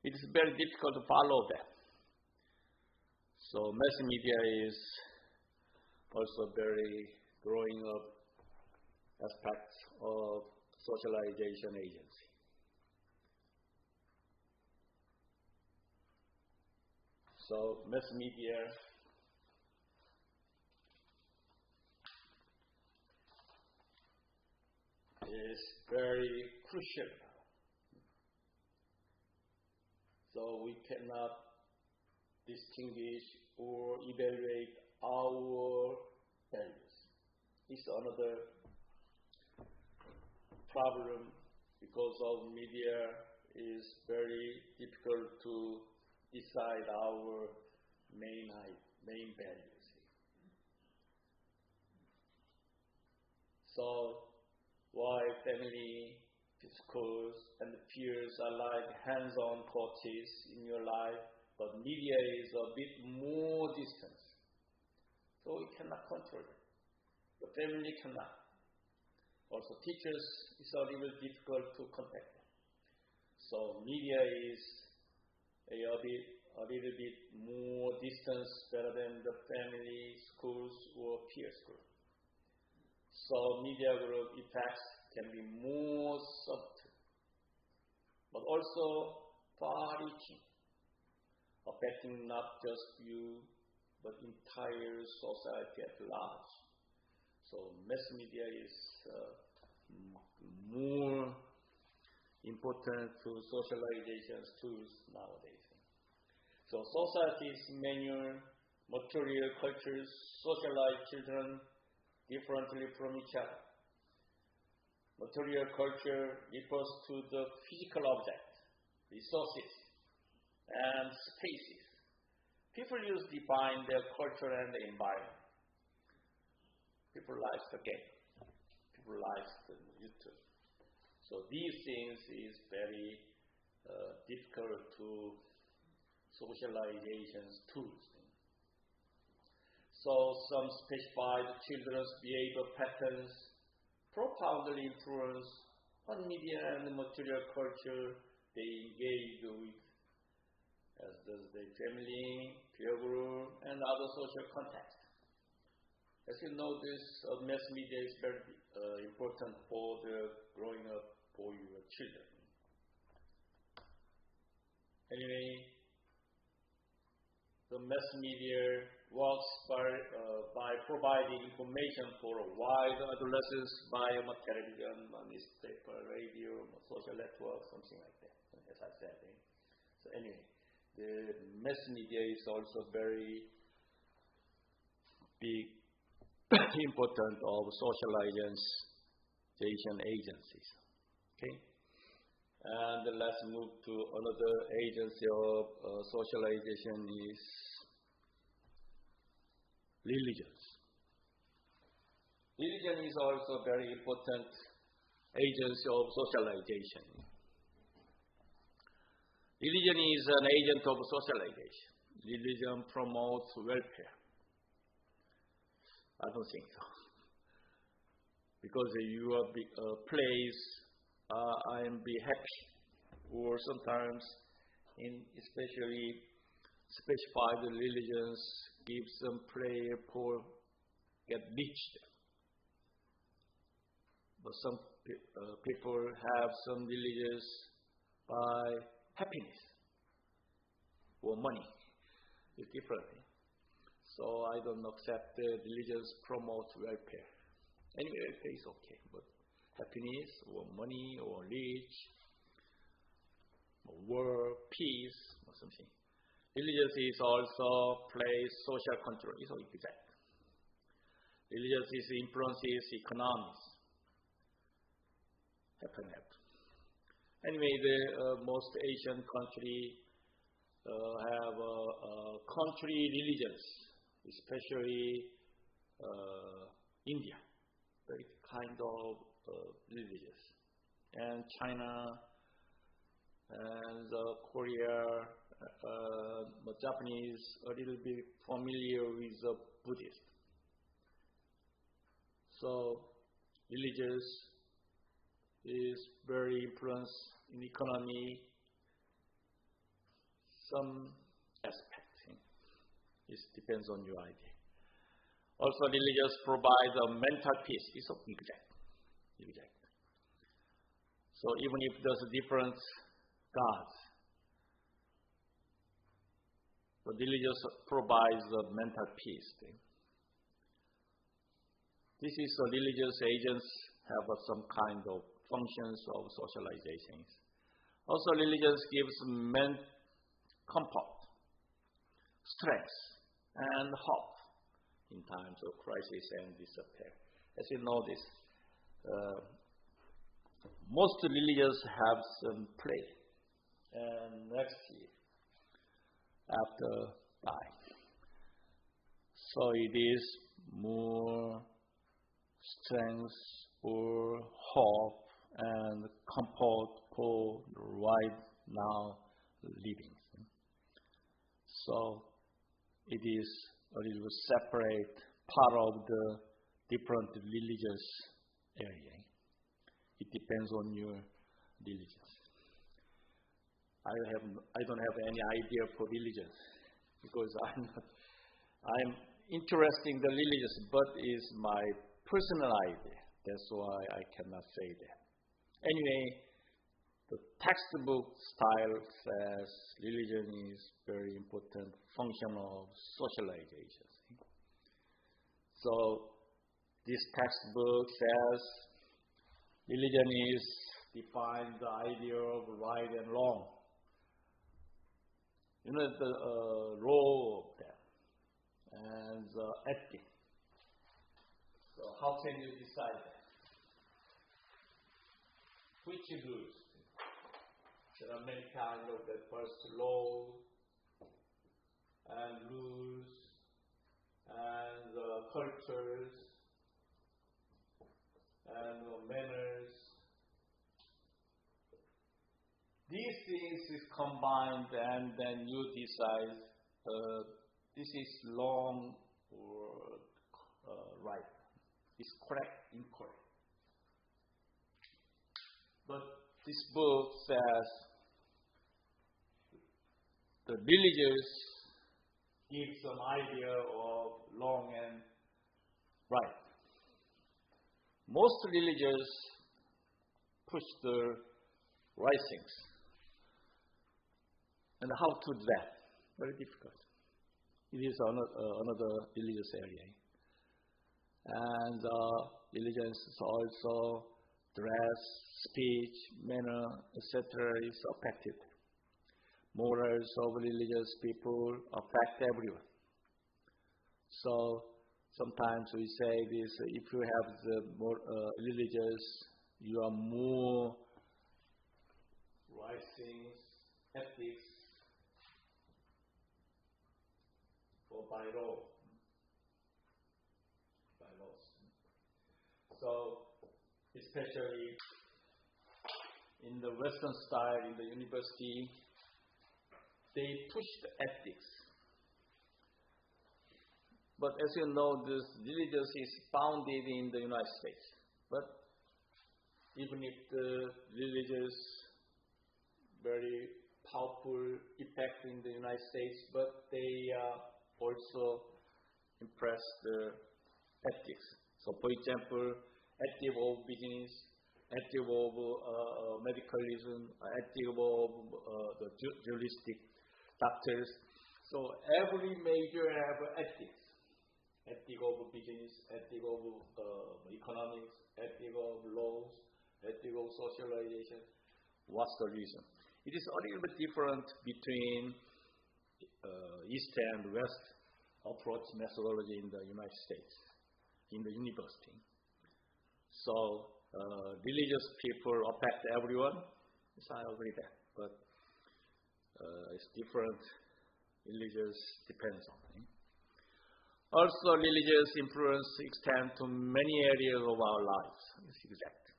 It is very difficult to follow them. So mass media is also very growing up aspect of socialization agency. So mass media is very crucial. So we cannot distinguish or evaluate our values. It's another problem because of media is very difficult to decide our main values. So why family, schools, and peers are like hands-on coaches in your life, but media is a bit more distant. So we cannot control it. The family cannot. Also teachers, it's a little difficult to contact them. So media is a little bit more distance better than the family, schools, or peer school. So media group effects can be more subtle, but also far-reaching, affecting not just you, but entire society at large. So mass media is more important to socialization tools nowadays. So society's manual, material cultures socialize children differently from each other. Material culture refers to the physical object, resources, and spaces. People define their culture and the environment. People like the game. People like the YouTube. So these things is very difficult to socialization's tools. So some specified children's behavior patterns profoundly influence what media and material culture they engage with, as does their family, peer group, and other social context. As you know, this mass media is very important for the growing up for your children. Anyway, the mass media works by providing information for a wide adolescence via television, newspaper, radio, social network, something like that, as I said. So anyway, the mass media is also very big, important of socialization agencies. Okay, and let's move to another agency of socialization is religions. Religion is also a very important agency of socialization. Religion is an agent of socialization. Religion promotes welfare. I don't think so. Because your place, I am be happy, or sometimes, especially specified religions, give some prayer for get rich. But some people have some religions by happiness or money. It's different. So I don't accept the religions promote welfare. Anyway, welfare is okay, but happiness or money or rich or work, peace or something. Religious is also plays social control. It's all exact. Religious is influences economics. Happen. Anyway, the most Asian country have country religions, especially India, very kind of religious, and China and Korea, Japanese a little bit familiar with the Buddhist. So religious is very influenced in economy, some aspect. It depends on your idea. Also, religious provide a mental peace. It's exact. So even if there's a different gods, the religious provides a mental peace. This is a religious agents have some kind of functions of socializations. Also, religions gives men comfort, strength, and hope in times of crisis and despair. As you know this, most religions have some play, and next year, after die. So it is more strength or hope and comfort for right now living. So it is a little separate part of the different religious area. It depends on your religion. I don't have any idea for religion because I'm interested in the religious, but it's my personal idea. That's why I cannot say that. Anyway, the textbook style says religion is very important function of socialization. So this textbook says religion is defined the idea of right and wrong. You know the role of that and the ethic. So how can you decide that? Which rules? There are many kinds of the first law and rules and cultures and manners. These things is combined and then you decide this is wrong or right. It's correct, incorrect. But this book says the religious give some idea of wrong and right. Most religions push the right things. And how to do that? Very difficult. It is another religious area. And religions also dress, speech, manner, etc. is affected. Morals of religious people affect everyone. So sometimes we say this: if you have the more religious, you are more right things, ethics, or by law. By laws. So especially in the Western style, in the university, they push the ethics. But as you know, this religious is founded in the United States. But even if the religious very powerful effect in the United States, but they also impress the ethics. So, for example, ethics of business, ethics of medicalism, ethics of the juristic doctors. So every major have ethics. Ethics of business, ethics of economics, ethics of laws, ethics of socialization. What's the reason? It is a little bit different between East and West approach methodology in the United States, in the university. So religious people affect everyone. Yes, I agree that, but it's different. Religious depends on it. Also, religious influence extends to many areas of our lives. It's exact.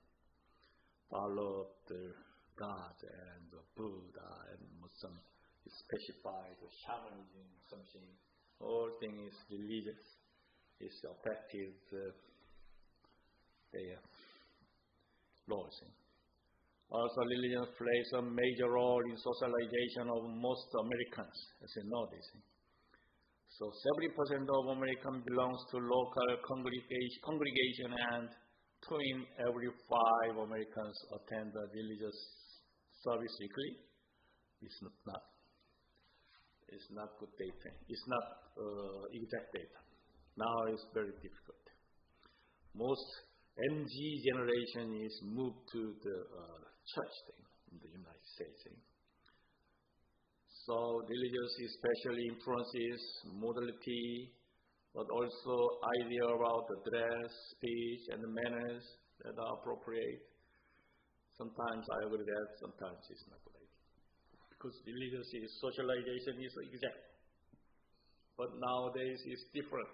Follow the God and the Buddha and some specified shamanism, something. All things religious is affected their laws. Also, religion plays a major role in socialization of most Americans, as you know this. So 70% of Americans belongs to local congregation, and 2 in every 5 Americans attend the religious service weekly. It's not good data. It's not exact data. Now it's very difficult. Most MG generation is moved to the church thing in the United States. So religious especially influences modality, but also idea about the dress, speech, and the manners that are appropriate. Sometimes I agree with that, sometimes it's not good. Because religious is socialization is exact. But nowadays it's different.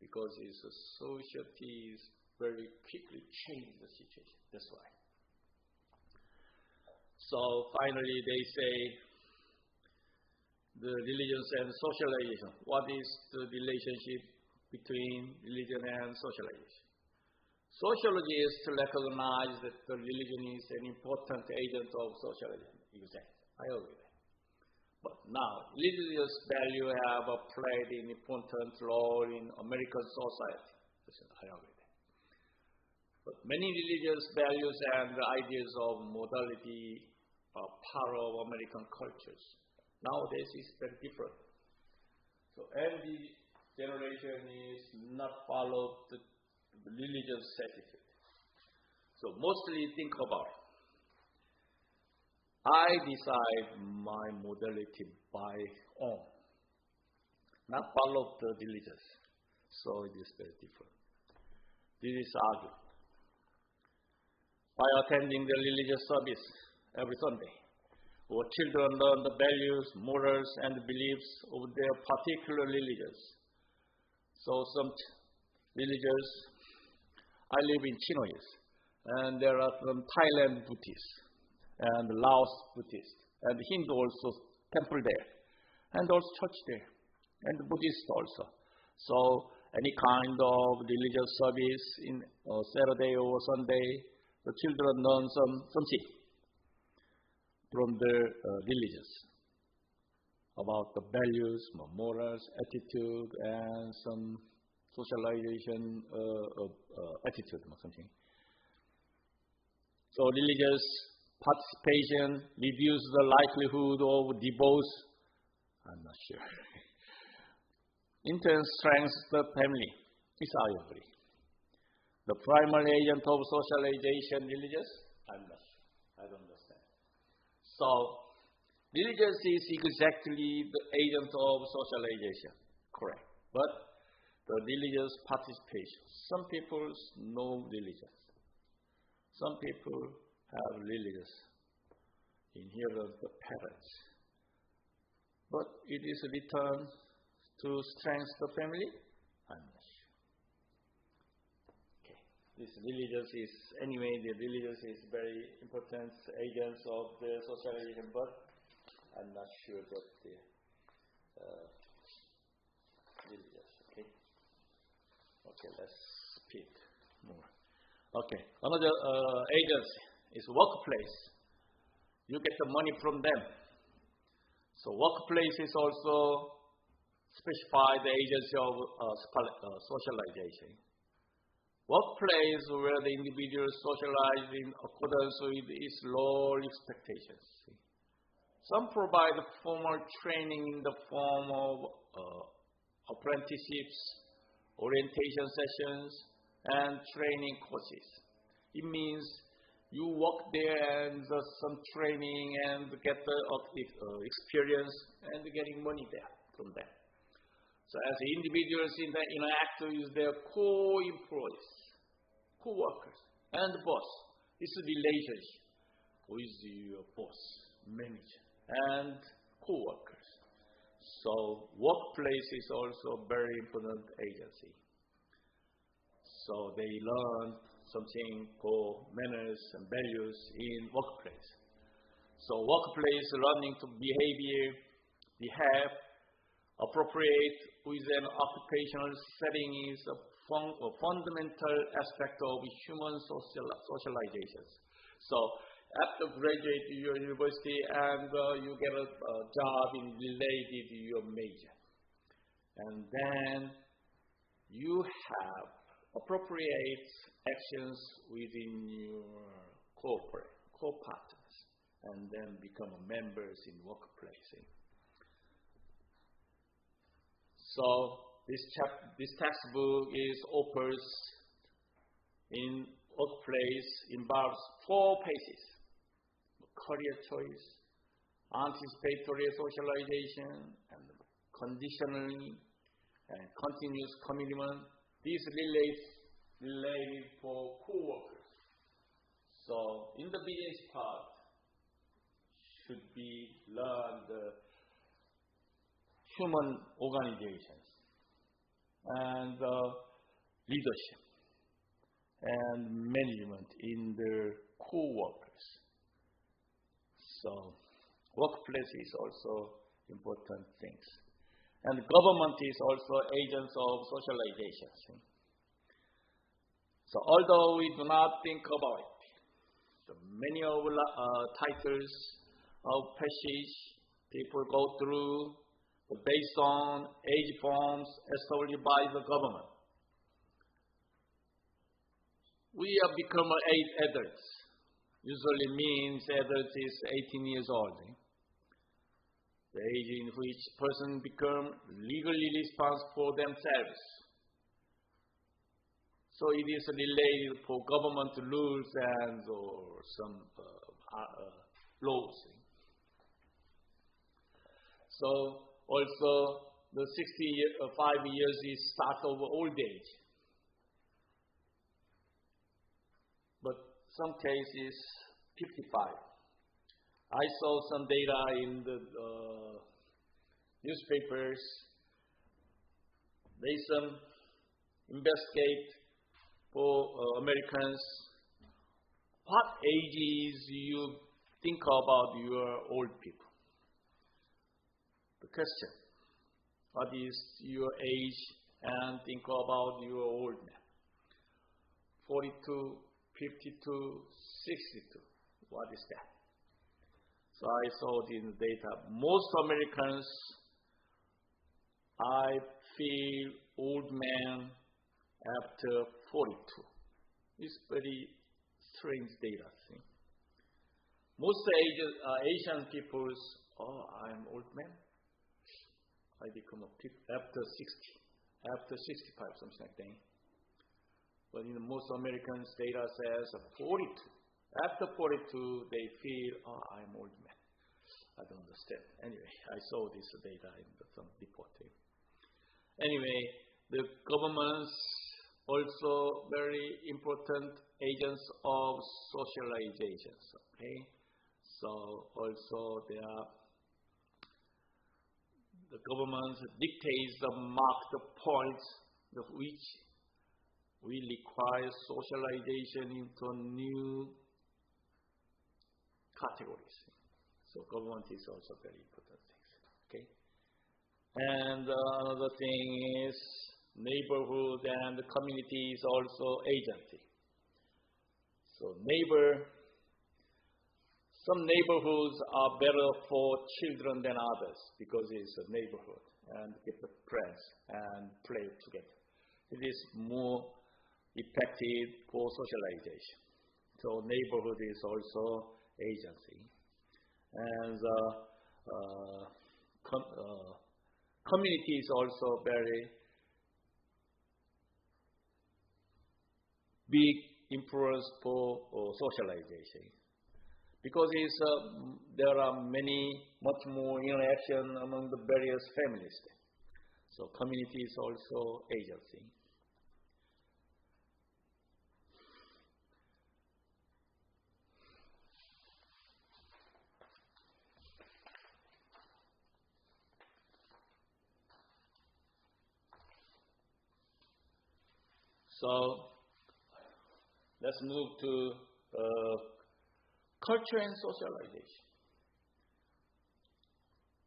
Because it's a society is very quickly changing the situation. That's why. So finally they say the religions and socialization. What is the relationship between religion and socialization? Sociologists recognize that the religion is an important agent of socialization. Exactly. I agree with that. But now, religious values have played an important role in American society. I agree with that. But many religious values and ideas of modality are part of American cultures. Nowadays, it's very different. So every generation is not followed the religious certificate. So mostly think about it. I decide my modality by own, not follow the religious. So it is very different. This is argument. By attending the religious service every Sunday, our children learn the values, morals, and beliefs of their particular religions. So some religions, I live in Chinois, and there are some Thailand Buddhists, and Laos Buddhists, and Hindu also temple there, and also church there, and Buddhist also. So any kind of religious service in Saturday or Sunday, the children learn something from their religions about the values, morals, attitude, and some socialization attitude or something. So religious participation reduces the likelihood of divorce. I'm not sure. In turn, strengthens the family. This I agree. The primary agent of socialization, religious? I'm not sure. I don't understand. So, religious is exactly the agent of socialization. Correct. But the religious participation. Some people know religious. Some people have religious inherent parents. But it is returned to strengthen the family? I'm not sure. Okay. This religious is, anyway, the religious is very important agents of the socialization, but I'm not sure that the religious, okay? Okay, let's speak more. Okay, another agency is workplace. You get the money from them. So workplace is also specify the agency of socialization. Workplace where the individual socializes in accordance with his role expectations. Some provide formal training in the form of apprenticeships, orientation sessions, and training courses. It means you work there and some training and get the experience and getting money there from them. So as individuals interact with their co-employees, co-workers, and boss, this is relationship with your boss, manager, and co-workers. So workplace is also a very important agency. So they learn something called manners and values in workplace. So workplace learning to behave appropriate with an occupational setting is a fundamental aspect of human socialization. So after graduating your university and you get a job in related to your major. And then you have appropriate actions within your co-partners and then become members in workplace. So this textbook offers in workplace involves 4 pages: career choice, anticipatory socialization, and conditionally and continuous commitment. These related for co-workers. So in the business part should be learned human organizations and leadership and management in their co-workers. So workplace is also important things. And government is also agents of socialization. So although we do not think about it, so many of titles of passage people go through based on age forms established by the government. We have become adults. Usually means adult is 18 years old. The age in which person become legally responsible for themselves. So it is related for government rules and or some laws. So also the 65 years is start of old age. But some cases 55. I saw some data in the newspapers. They some investigate for Americans what ages you think about your old people. The question, what is your age and think about your old man? 42, 52, 62. What is that? So I saw in the data, most Americans, I feel old man after 42. It's very strange data. See? Most Asian peoples, oh, I'm old man. I become after 60, after 65, something like that. But in most Americans, data says 42. After 42, they feel, oh, I'm old man. I don't understand. Anyway, I saw this data in some reporting. Anyway, the governments also very important agents of socialization. Okay, so also they are the government dictates the marked points of which we require socialization into new categories. So government is also very important thing. Okay, and another thing is neighborhood and the community is also agency. So some neighborhoods are better for children than others because it's a neighborhood and get the friends and play together. It is more effective for socialization. So neighborhood is also agency. And community is also very big influence for socialization because there are much more interaction among the various families. So community is also agency. So let's move to culture and socialization.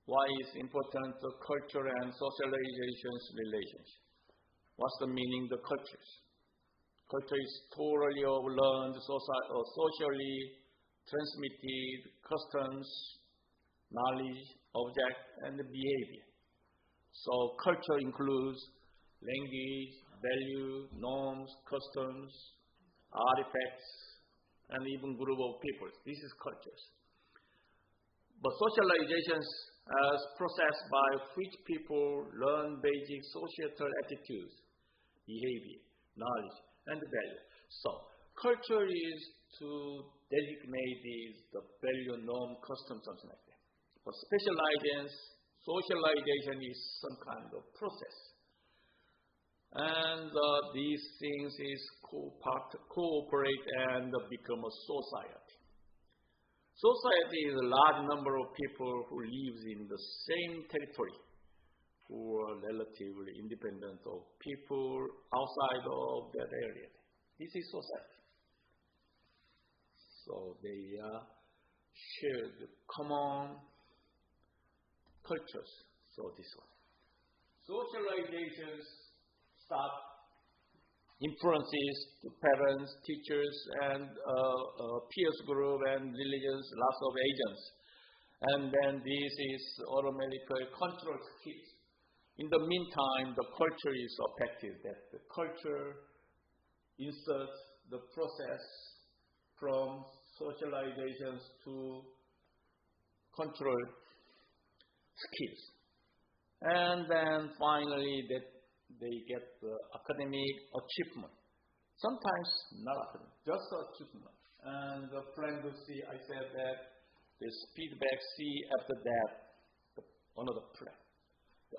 Why is important the culture and socialization's relationship? What's the meaning of the cultures? Culture is totally learned, socially transmitted customs, knowledge, object, and behavior. So culture includes language, value, norms, customs, artifacts, and even group of people. This is cultures. But socialization is process by which people learn basic societal attitudes, behavior, knowledge, and value. So culture is to designate the value, norm, custom, something like that. But socialization is some kind of process. And these things is cooperate and become a society. Society is a large number of people who lives in the same territory, who are relatively independent of people outside of that area. This is society. So they share the common cultures. So this one. Socializations start influences to parents, teachers, and peers group and religions, lots of agents. And then this is automatically control skills. In the meantime, the culture is affected. That the culture inserts the process from socializations to control skills. And then finally that they get the academic achievement. Sometimes not academic, just achievement. And the parenthesis, I said that this feedback C after that, another plan.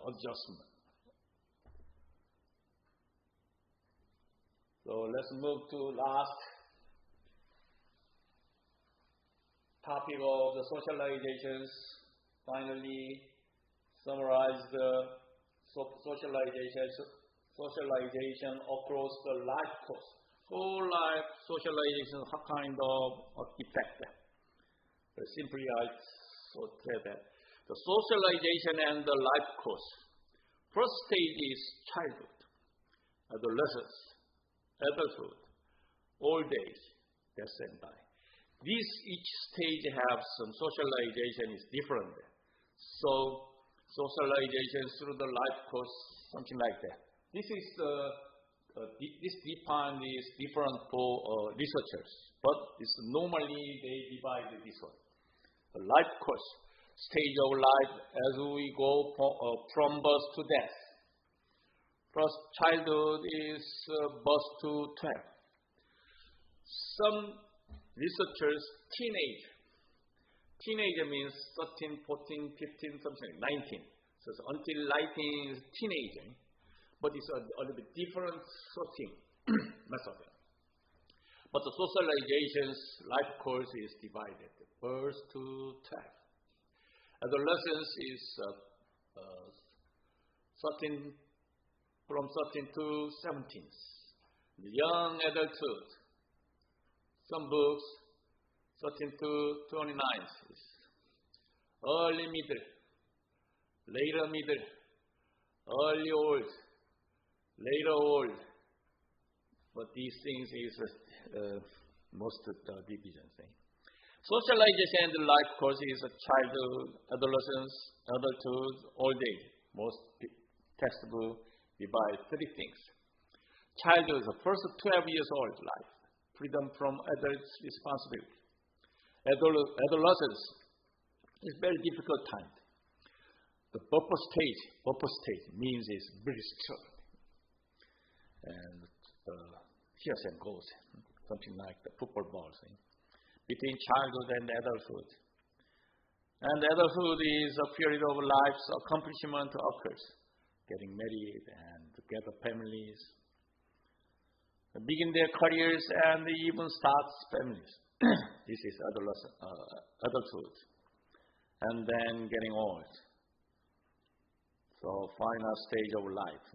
adjustment. So let's move to last topic of the socializations. Finally, summarize the socialization across the life course. Whole life socialization, what kind of effect? Simply, I would say that the socialization and the life course. First stage is childhood, adolescence, adulthood, old age, death and die. Each stage have some socialization is different. So socialization through the life course, something like that. This is this defined is different for researchers, but it's normally they divide this one. The life course, stage of life as we go from birth to death. First, childhood is birth to 12. Some researchers, teenager means 13, 14, 15, something, 19. So until 19 is teenager, but it's a little bit different sorting method. But the socialization's life course is divided, birth to 12. Adolescence is 13, from 13 to 17. The young adulthood, some books, 13 to 29. Early middle, later middle, early old, later old. But these things is most of the divisions. Socialization and life course is a childhood, adolescence, adulthood, old age. Most textbooks divide three things. Childhood, the first 12 years old life, freedom from adults' responsibility. Adolescence is very difficult time. The buffer stage means it's very strong. And here's and goes, something like the football balls. Between childhood and adulthood. And adulthood is a period of life's accomplishment occurs. Getting married and together families. Begin their careers and even start families. This is adulthood. And then getting old. So final stage of life.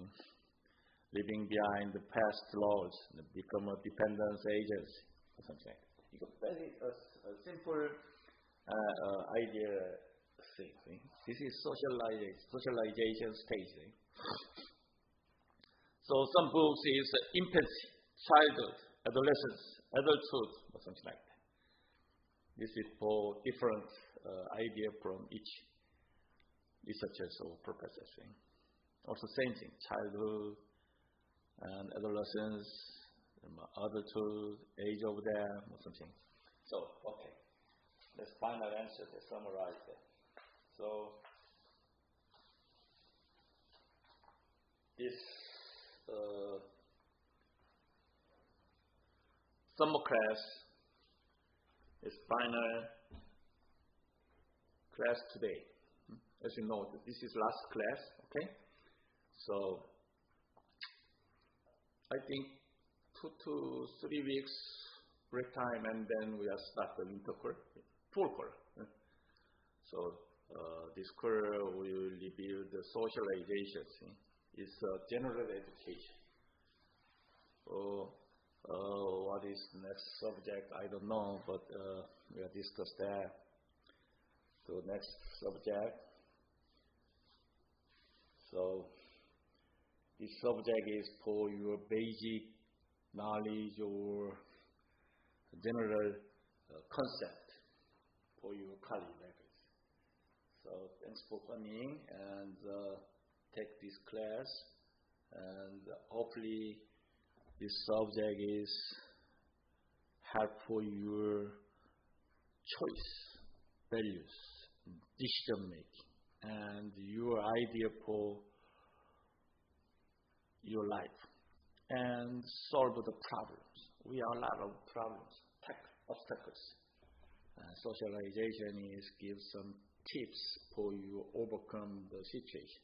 Leaving behind the past laws and become a dependence agency or something. It's a very simple idea thing. This is socialization stage. So some books is infancy, childhood, adolescence, adulthood, or something like that. This is for different idea from each researchers or professors. Also same thing, childhood and adolescence, adulthood, age over there, or something. So, okay. Let's final answer to summarize that. So, this summer class is final class today. As you know, this is last class, okay? So, I think 2 to 3 weeks break time, and then we are start the winter course, fall course. So this course we will review the socialization. It's general education. What is next subject? I don't know, but we will discuss that. So next subject. So this subject is for your basic knowledge or general concept for your college levels. So thanks for coming and take this class, and hopefully this subject is helpful your choice, values, decision making, and your idea for your life, and solve the problems. We have a lot of problems, obstacles. Socialization is give some tips for you overcome the situation.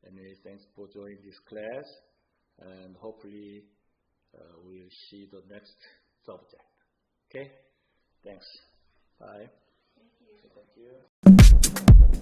Anyway, thanks for joining this class, and hopefully we'll see the next subject. Okay? Thanks. Bye. Thank you. Thank you.